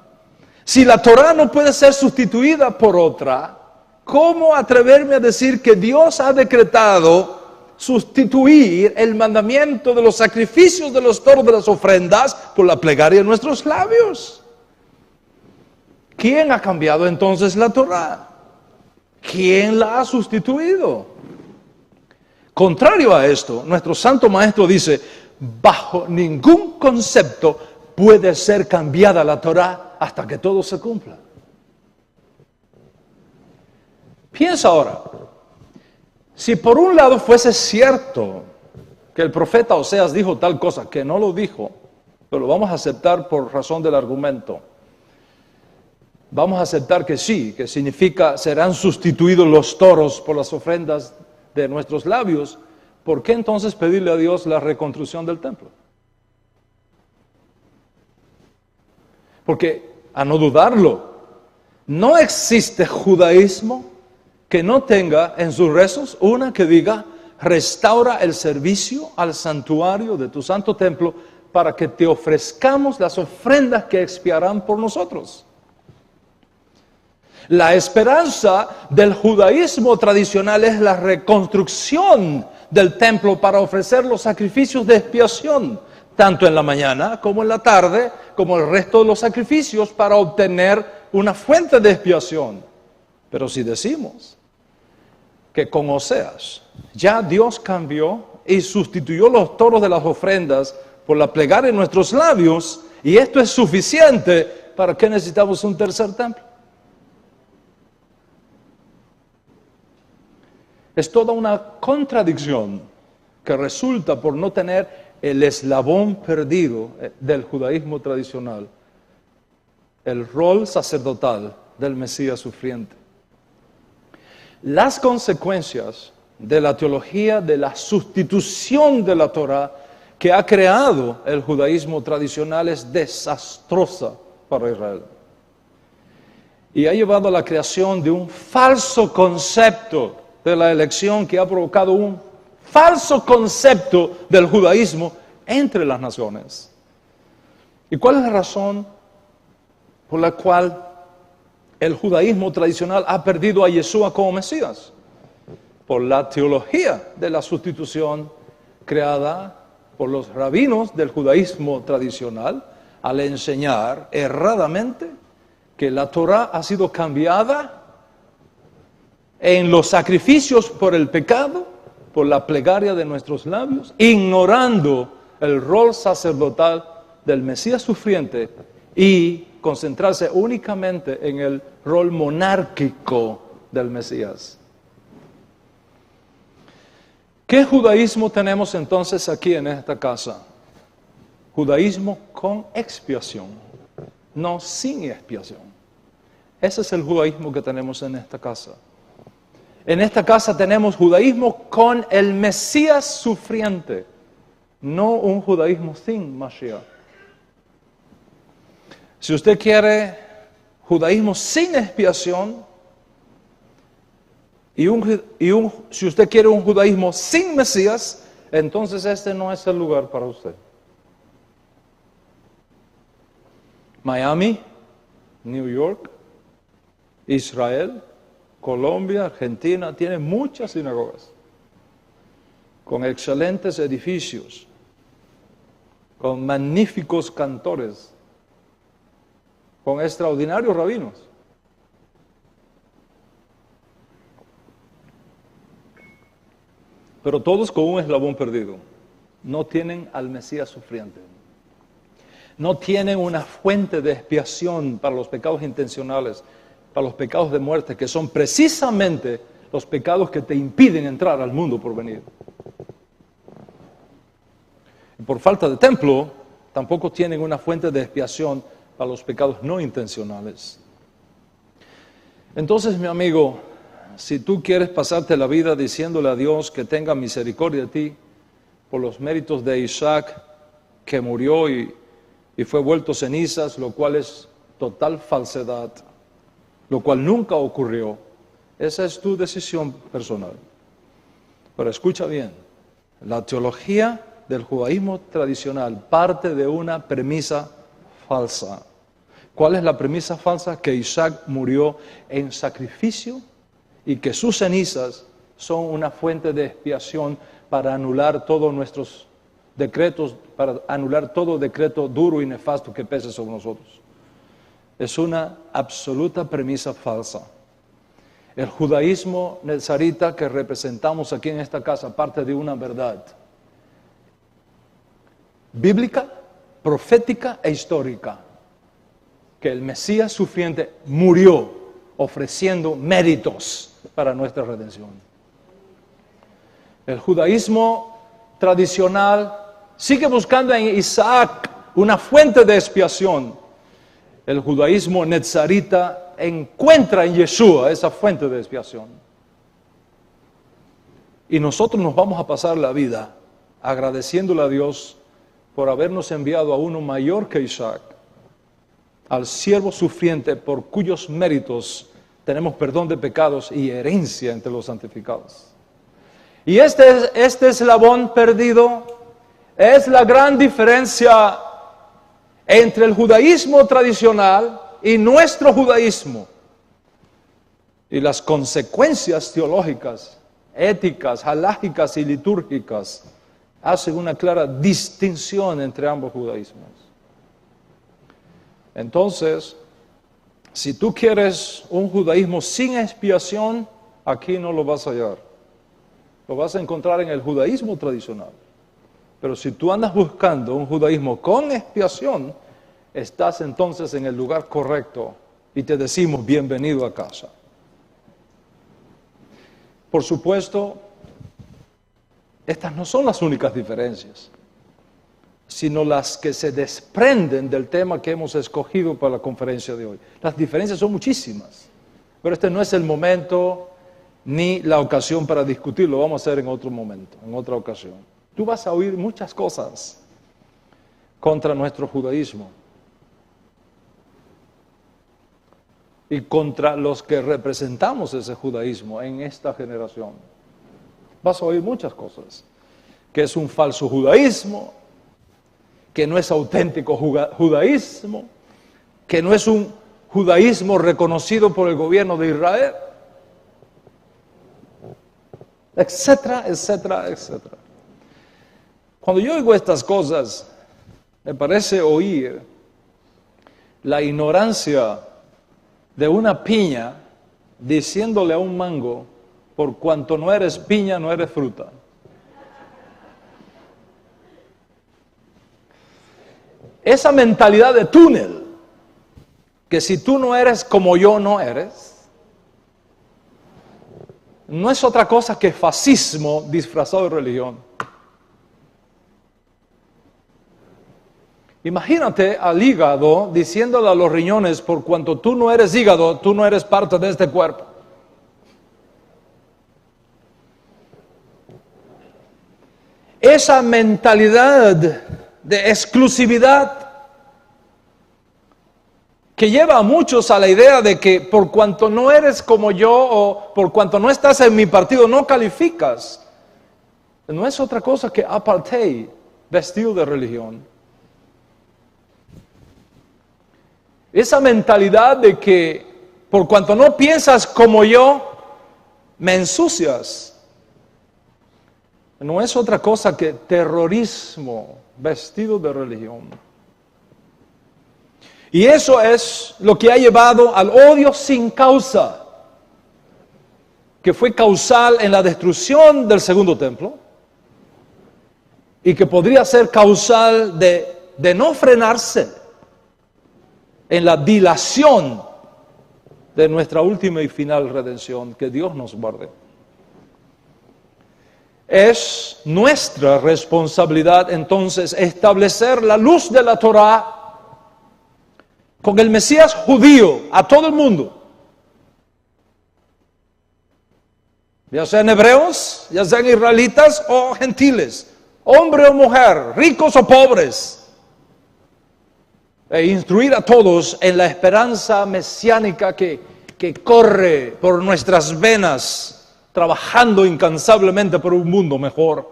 si la Torá no puede ser sustituida por otra, ¿cómo atreverme a decir que Dios ha decretado sustituir el mandamiento de los sacrificios de los toros de las ofrendas por la plegaria de nuestros labios? ¿Quién ha cambiado entonces la Torá? ¿Quién la ha sustituido? Contrario a esto, nuestro Santo Maestro dice, bajo ningún concepto puede ser cambiada la Torá hasta que todo se cumpla. Piensa ahora, si por un lado fuese cierto que el profeta Oseas dijo tal cosa, que no lo dijo, pero lo vamos a aceptar por razón del argumento. Vamos a aceptar que sí, que significa serán sustituidos los toros por las ofrendas de nuestros labios. ¿Por qué entonces pedirle a Dios la reconstrucción del templo? Porque, a no dudarlo, no existe judaísmo que no tenga en sus rezos una que diga, restaura el servicio al santuario de tu santo templo para que te ofrezcamos las ofrendas que expiarán por nosotros. La esperanza del judaísmo tradicional es la reconstrucción del templo para ofrecer los sacrificios de expiación, tanto en la mañana como en la tarde, como el resto de los sacrificios para obtener una fuente de expiación. Pero si decimos que con Oseas ya Dios cambió y sustituyó los toros de las ofrendas por la plegaria en nuestros labios, y esto es suficiente, ¿para qué necesitamos un tercer templo? Es toda una contradicción que resulta por no tener el eslabón perdido del judaísmo tradicional, el rol sacerdotal del Mesías sufriente. Las consecuencias de la teología de la sustitución de la Torá que ha creado el judaísmo tradicional es desastrosa para Israel. Y ha llevado a la creación de un falso concepto de la elección que ha provocado un falso concepto del judaísmo entre las naciones. ¿Y cuál es la razón por la cual el judaísmo tradicional ha perdido a Yeshua como Mesías? Por la teología de la sustitución creada por los rabinos del judaísmo tradicional al enseñar erradamente que la Torá ha sido cambiada en los sacrificios por el pecado, por la plegaria de nuestros labios, ignorando el rol sacerdotal del Mesías sufriente y concentrarse únicamente en el rol monárquico del Mesías. ¿Qué judaísmo tenemos entonces aquí en esta casa? Judaísmo con expiación, no sin expiación. Ese es el judaísmo que tenemos en esta casa. En esta casa tenemos judaísmo con el Mesías sufriente, no un judaísmo sin Mashiach. Si usted quiere judaísmo sin expiación si usted quiere un judaísmo sin Mesías, entonces este no es el lugar para usted. Miami, New York, Israel, Colombia, Argentina, tiene muchas sinagogas con excelentes edificios, con magníficos cantores, con extraordinarios rabinos. Pero todos con un eslabón perdido. No tienen al Mesías sufriente. no tienen una fuente de expiación para los pecados intencionales, para los pecados de muerte, que son precisamente los pecados que te impiden entrar al mundo por venir. Y por falta de templo, tampoco tienen una fuente de expiación para los pecados no intencionales. Entonces, mi amigo, si tú quieres pasarte la vida diciéndole a Dios que tenga misericordia de ti por los méritos de Isaac, que murió y fue vuelto cenizas, lo cual es total falsedad, lo cual nunca ocurrió, esa es tu decisión personal. Pero escucha bien, la teología del judaísmo tradicional parte de una premisa falsa. ¿Cuál es la premisa falsa? Que Isaac murió en sacrificio y que sus cenizas son una fuente de expiación para anular todos nuestros decretos, para anular todo decreto duro y nefasto que pese sobre nosotros. Es una absoluta premisa falsa. El judaísmo nazarita que representamos aquí en esta casa parte de una verdad bíblica, profética e histórica, que el Mesías sufriente murió ofreciendo méritos para nuestra redención. El judaísmo tradicional sigue buscando en Isaac una fuente de expiación. El judaísmo nazarita encuentra en Yeshua esa fuente de expiación. Y nosotros nos vamos a pasar la vida agradeciéndole a Dios por habernos enviado a uno mayor que Isaac, al siervo sufriente por cuyos méritos tenemos perdón de pecados y herencia entre los santificados. Y este eslabón perdido es la gran diferencia entre el judaísmo tradicional y nuestro judaísmo. Y las consecuencias teológicas, éticas, halágicas y litúrgicas hacen una clara distinción entre ambos judaísmos. Entonces, si tú quieres un judaísmo sin expiación, aquí no lo vas a hallar. Lo vas a encontrar en el judaísmo tradicional. Pero si tú andas buscando un judaísmo con expiación, estás entonces en el lugar correcto y te decimos bienvenido a casa. Por supuesto, estas no son las únicas diferencias, sino las que se desprenden del tema que hemos escogido para la conferencia de hoy. Las diferencias son muchísimas, pero este no es el momento ni la ocasión para discutirlo. Vamos a hacer en otro momento, en otra ocasión. Tú vas a oír muchas cosas contra nuestro judaísmo y contra los que representamos ese judaísmo en esta generación. Vas a oír muchas cosas, que es un falso judaísmo, que no es auténtico judaísmo, que no es un judaísmo reconocido por el gobierno de Israel, etcétera, etcétera, etcétera. Cuando yo oigo estas cosas, me parece oír la ignorancia de una piña diciéndole a un mango: por cuanto no eres piña, no eres fruta. Esa mentalidad de túnel, que si tú no eres como yo, no eres, no es otra cosa que fascismo disfrazado de religión. Imagínate al hígado diciéndole a los riñones: por cuanto tú no eres hígado, tú no eres parte de este cuerpo. Esa mentalidad de exclusividad que lleva a muchos a la idea de que por cuanto no eres como yo o por cuanto no estás en mi partido no calificas, no es otra cosa que apartheid vestido de religión. Esa mentalidad de que por cuanto no piensas como yo, me ensucias, no es otra cosa que terrorismo vestido de religión. Y eso es lo que ha llevado al odio sin causa, que fue causal en la destrucción del segundo templo y que podría ser causal de no frenarse en la dilación de nuestra última y final redención. Que Dios nos guarde. Es nuestra responsabilidad entonces establecer la luz de la Torá con el Mesías judío a todo el mundo. Ya sean hebreos, ya sean israelitas o gentiles, hombre o mujer, ricos o pobres. E instruir a todos en la esperanza mesiánica que corre por nuestras venas, trabajando incansablemente por un mundo mejor.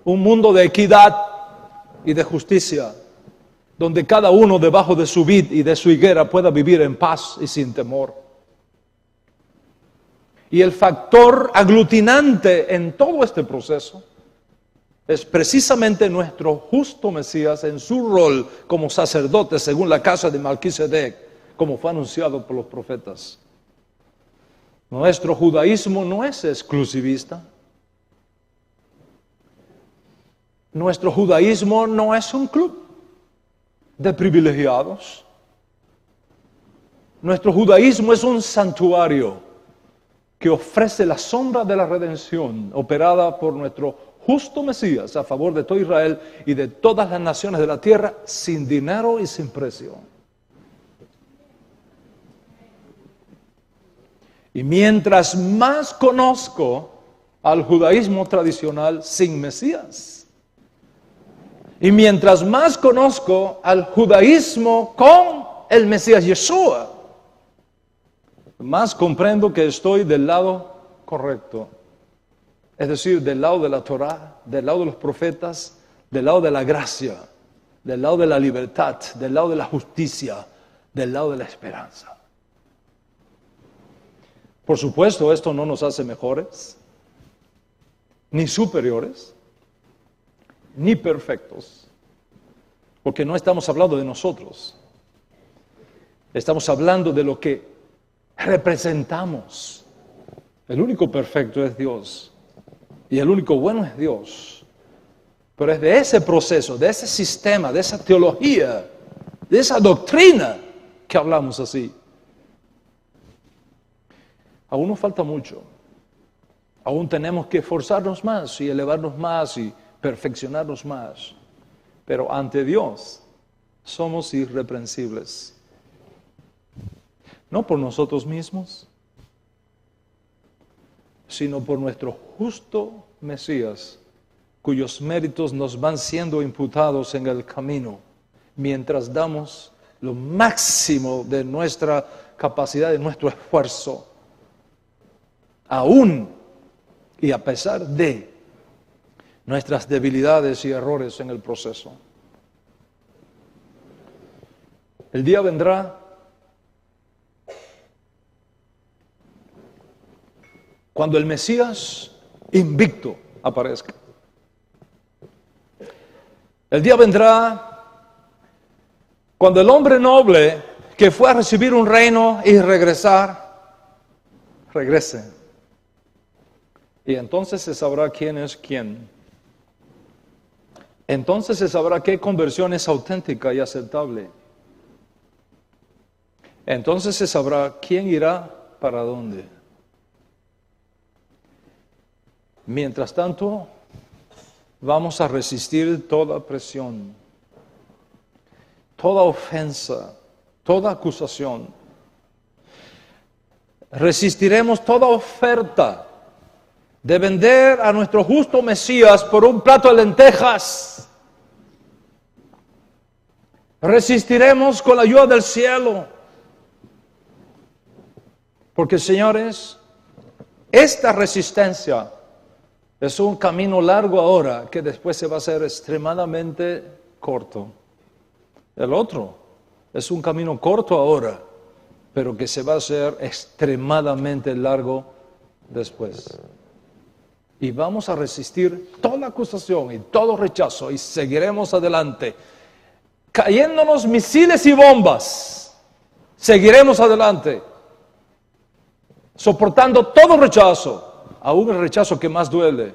Un mundo de equidad y de justicia, donde cada uno debajo de su vid y de su higuera pueda vivir en paz y sin temor. Y el factor aglutinante en todo este proceso es precisamente nuestro justo Mesías en su rol como sacerdote según la casa de Melquisedec, como fue anunciado por los profetas. Nuestro judaísmo no es exclusivista. Nuestro judaísmo no es un club de privilegiados. Nuestro judaísmo es un santuario que ofrece la sombra de la redención operada por nuestro justo Mesías a favor de todo Israel y de todas las naciones de la tierra, sin dinero y sin precio. Y mientras más conozco al judaísmo tradicional sin Mesías, y mientras más conozco al judaísmo con el Mesías Yeshua, más comprendo que estoy del lado correcto. Es decir, del lado de la Torá, del lado de los profetas, del lado de la gracia, del lado de la libertad, del lado de la justicia, del lado de la esperanza. Por supuesto, esto no nos hace mejores, ni superiores, ni perfectos, porque no estamos hablando de nosotros. Estamos hablando de lo que representamos. El único perfecto es Dios y el único bueno es Dios. Pero es de ese proceso, de ese sistema, de esa teología, de esa doctrina que hablamos así. Aún nos falta mucho. Aún tenemos que esforzarnos más y elevarnos más y perfeccionarnos más. Pero ante Dios somos irreprensibles. No por nosotros mismos, sino por nuestro justo Mesías, cuyos méritos nos van siendo imputados en el camino, mientras damos lo máximo de nuestra capacidad, de nuestro esfuerzo, aún y a pesar de nuestras debilidades y errores en el proceso. El día vendrá cuando el Mesías invicto aparezca. El día vendrá cuando el hombre noble que fue a recibir un reino y regresar, regrese. Y entonces se sabrá quién es quién. Entonces se sabrá qué conversión es auténtica y aceptable. Entonces se sabrá quién irá para dónde. Mientras tanto, vamos a resistir toda presión, toda ofensa, toda acusación. Resistiremos toda oferta de vender a nuestro justo Mesías por un plato de lentejas. Resistiremos con la ayuda del cielo. Porque, señores, esta resistencia es un camino largo ahora que después se va a hacer extremadamente corto. El otro es un camino corto ahora, pero que se va a hacer extremadamente largo después. Y vamos a resistir toda acusación y todo rechazo y seguiremos adelante. Cayéndonos misiles y bombas, seguiremos adelante. Soportando todo rechazo, aún el rechazo que más duele,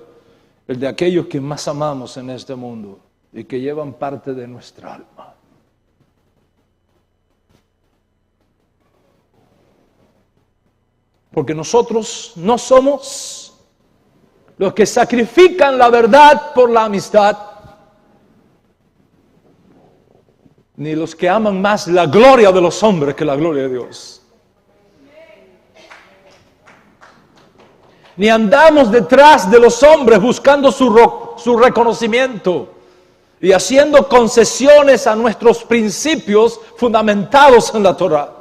el de aquellos que más amamos en este mundo y que llevan parte de nuestra alma. Porque nosotros no somos los que sacrifican la verdad por la amistad, ni los que aman más la gloria de los hombres que la gloria de Dios. Ni andamos detrás de los hombres buscando su reconocimiento y haciendo concesiones a nuestros principios fundamentados en la Torá.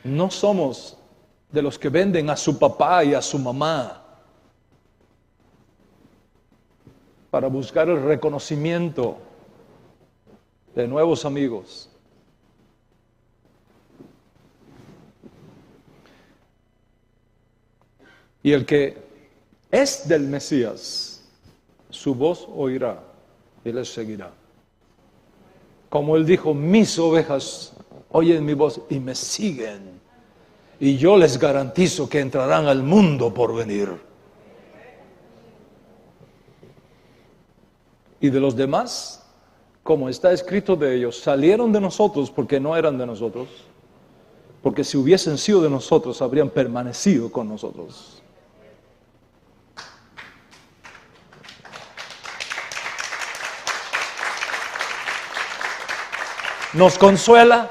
No somos de los que venden a su papá y a su mamá para buscar el reconocimiento de nuevos amigos. Y el que es del Mesías, su voz oirá y les seguirá. Como él dijo, mis ovejas oyen mi voz y me siguen. Y yo les garantizo que entrarán al mundo por venir. Y de los demás, como está escrito de ellos, salieron de nosotros porque no eran de nosotros. Porque si hubiesen sido de nosotros, habrían permanecido con nosotros. Nos consuela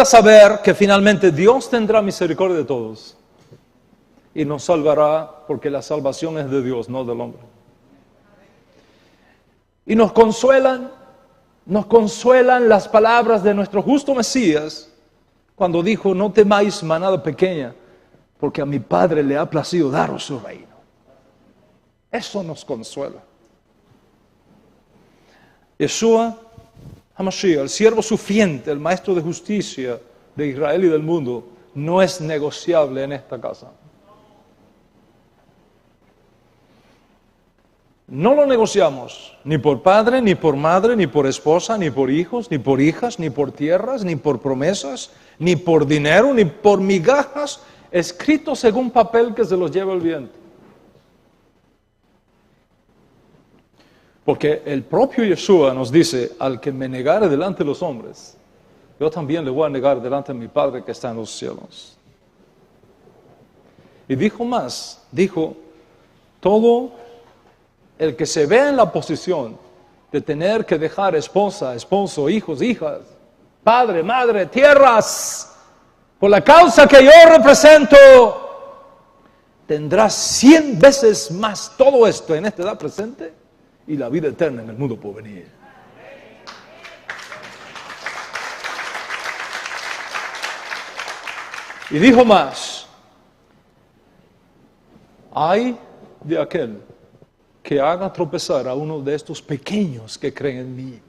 saber que finalmente Dios tendrá misericordia de todos y nos salvará, porque la salvación es de Dios, no del hombre. Y nos consuelan las palabras de nuestro justo Mesías cuando dijo, no temáis manada pequeña, porque a mi Padre le ha placido daros su reino. Eso nos consuela. Yeshua HaMashiach, el siervo suficiente, el maestro de justicia de Israel y del mundo, no es negociable en esta casa. No lo negociamos, ni por padre, ni por madre, ni por esposa, ni por hijos, ni por hijas, ni por tierras, ni por promesas, ni por dinero, ni por migajas, escritos según papel que se los lleva el viento. Porque el propio Yeshua nos dice, al que me negare delante de los hombres, yo también le voy a negar delante de mi Padre que está en los cielos. Y dijo más, dijo, todo el que se ve en la posición de tener que dejar esposa, esposo, hijos, hijas, padre, madre, tierras, por la causa que yo represento, tendrá 100 veces más todo esto en esta edad presente y la vida eterna en el mundo por venir. Y dijo más, ay de aquel que haga tropezar a uno de estos pequeños que creen en mí.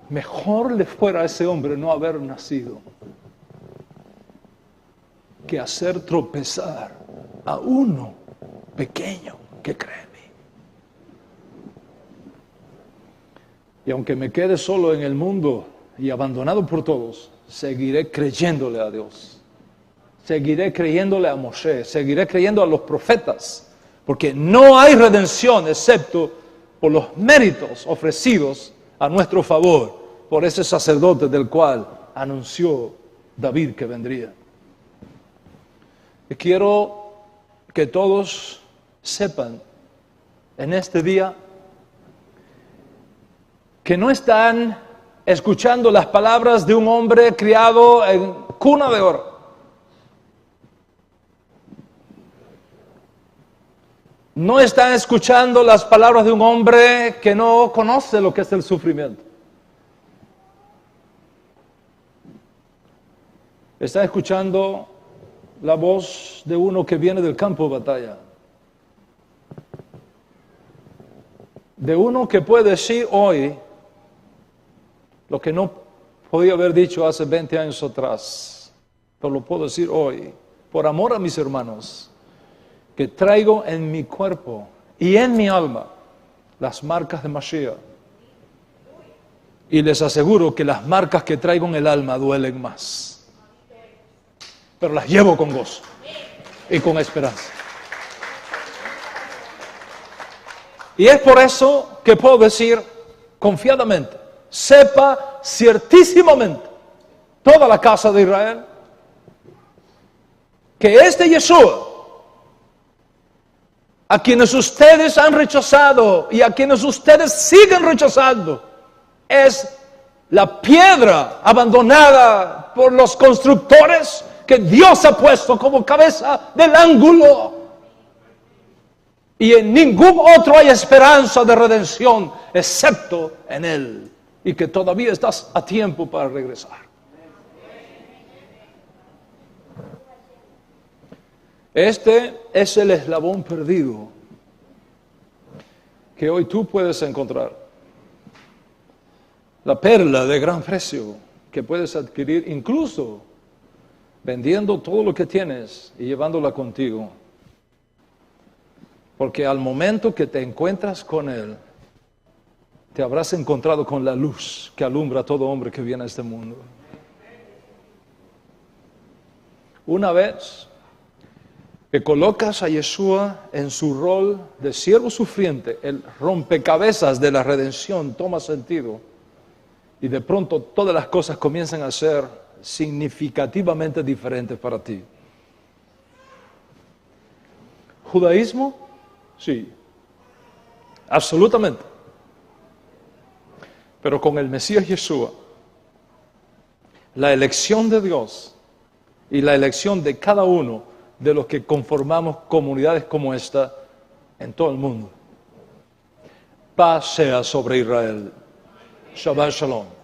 Mejor le fuera a ese hombre no haber nacido que hacer tropezar a uno pequeño que cree en mí. Y aunque me quede solo en el mundo y abandonado por todos, seguiré creyéndole a Dios. Seguiré creyéndole a Moshe, seguiré creyendo a los profetas, porque no hay redención excepto por los méritos ofrecidos a nuestro favor por ese sacerdote del cual anunció David que vendría. Y quiero que todos sepan en este día que no están escuchando las palabras de un hombre criado en cuna de oro. No están escuchando las palabras de un hombre que no conoce lo que es el sufrimiento. Están escuchando la voz de uno que viene del campo de batalla. De uno que puede decir hoy lo que no podía haber dicho hace 20 años atrás, pero lo puedo decir hoy, por amor a mis hermanos, que traigo en mi cuerpo y en mi alma las marcas de Mashiach. Y les aseguro que las marcas que traigo en el alma duelen más, pero las llevo con gozo y con esperanza. Y es por eso que puedo decir confiadamente, sepa ciertísimamente toda la casa de Israel, que este Yeshua, a quienes ustedes han rechazado y a quienes ustedes siguen rechazando, es la piedra abandonada por los constructores que Dios ha puesto como cabeza del ángulo. Y en ningún otro hay esperanza de redención excepto en Él. Y que todavía estás a tiempo para regresar. Este es el eslabón perdido que hoy tú puedes encontrar. La perla de gran precio que puedes adquirir incluso vendiendo todo lo que tienes y llevándola contigo. Porque al momento que te encuentras con Él, te habrás encontrado con la luz que alumbra a todo hombre que viene a este mundo. Una vez que colocas a Yeshua en su rol de siervo sufriente, el rompecabezas de la redención toma sentido y de pronto todas las cosas comienzan a ser significativamente diferentes para ti. ¿Judaísmo? Sí, absolutamente. Pero con el Mesías Yeshua, la elección de Dios y la elección de cada uno de los que conformamos comunidades como esta en todo el mundo. Paz sea sobre Israel. Shabbat Shalom.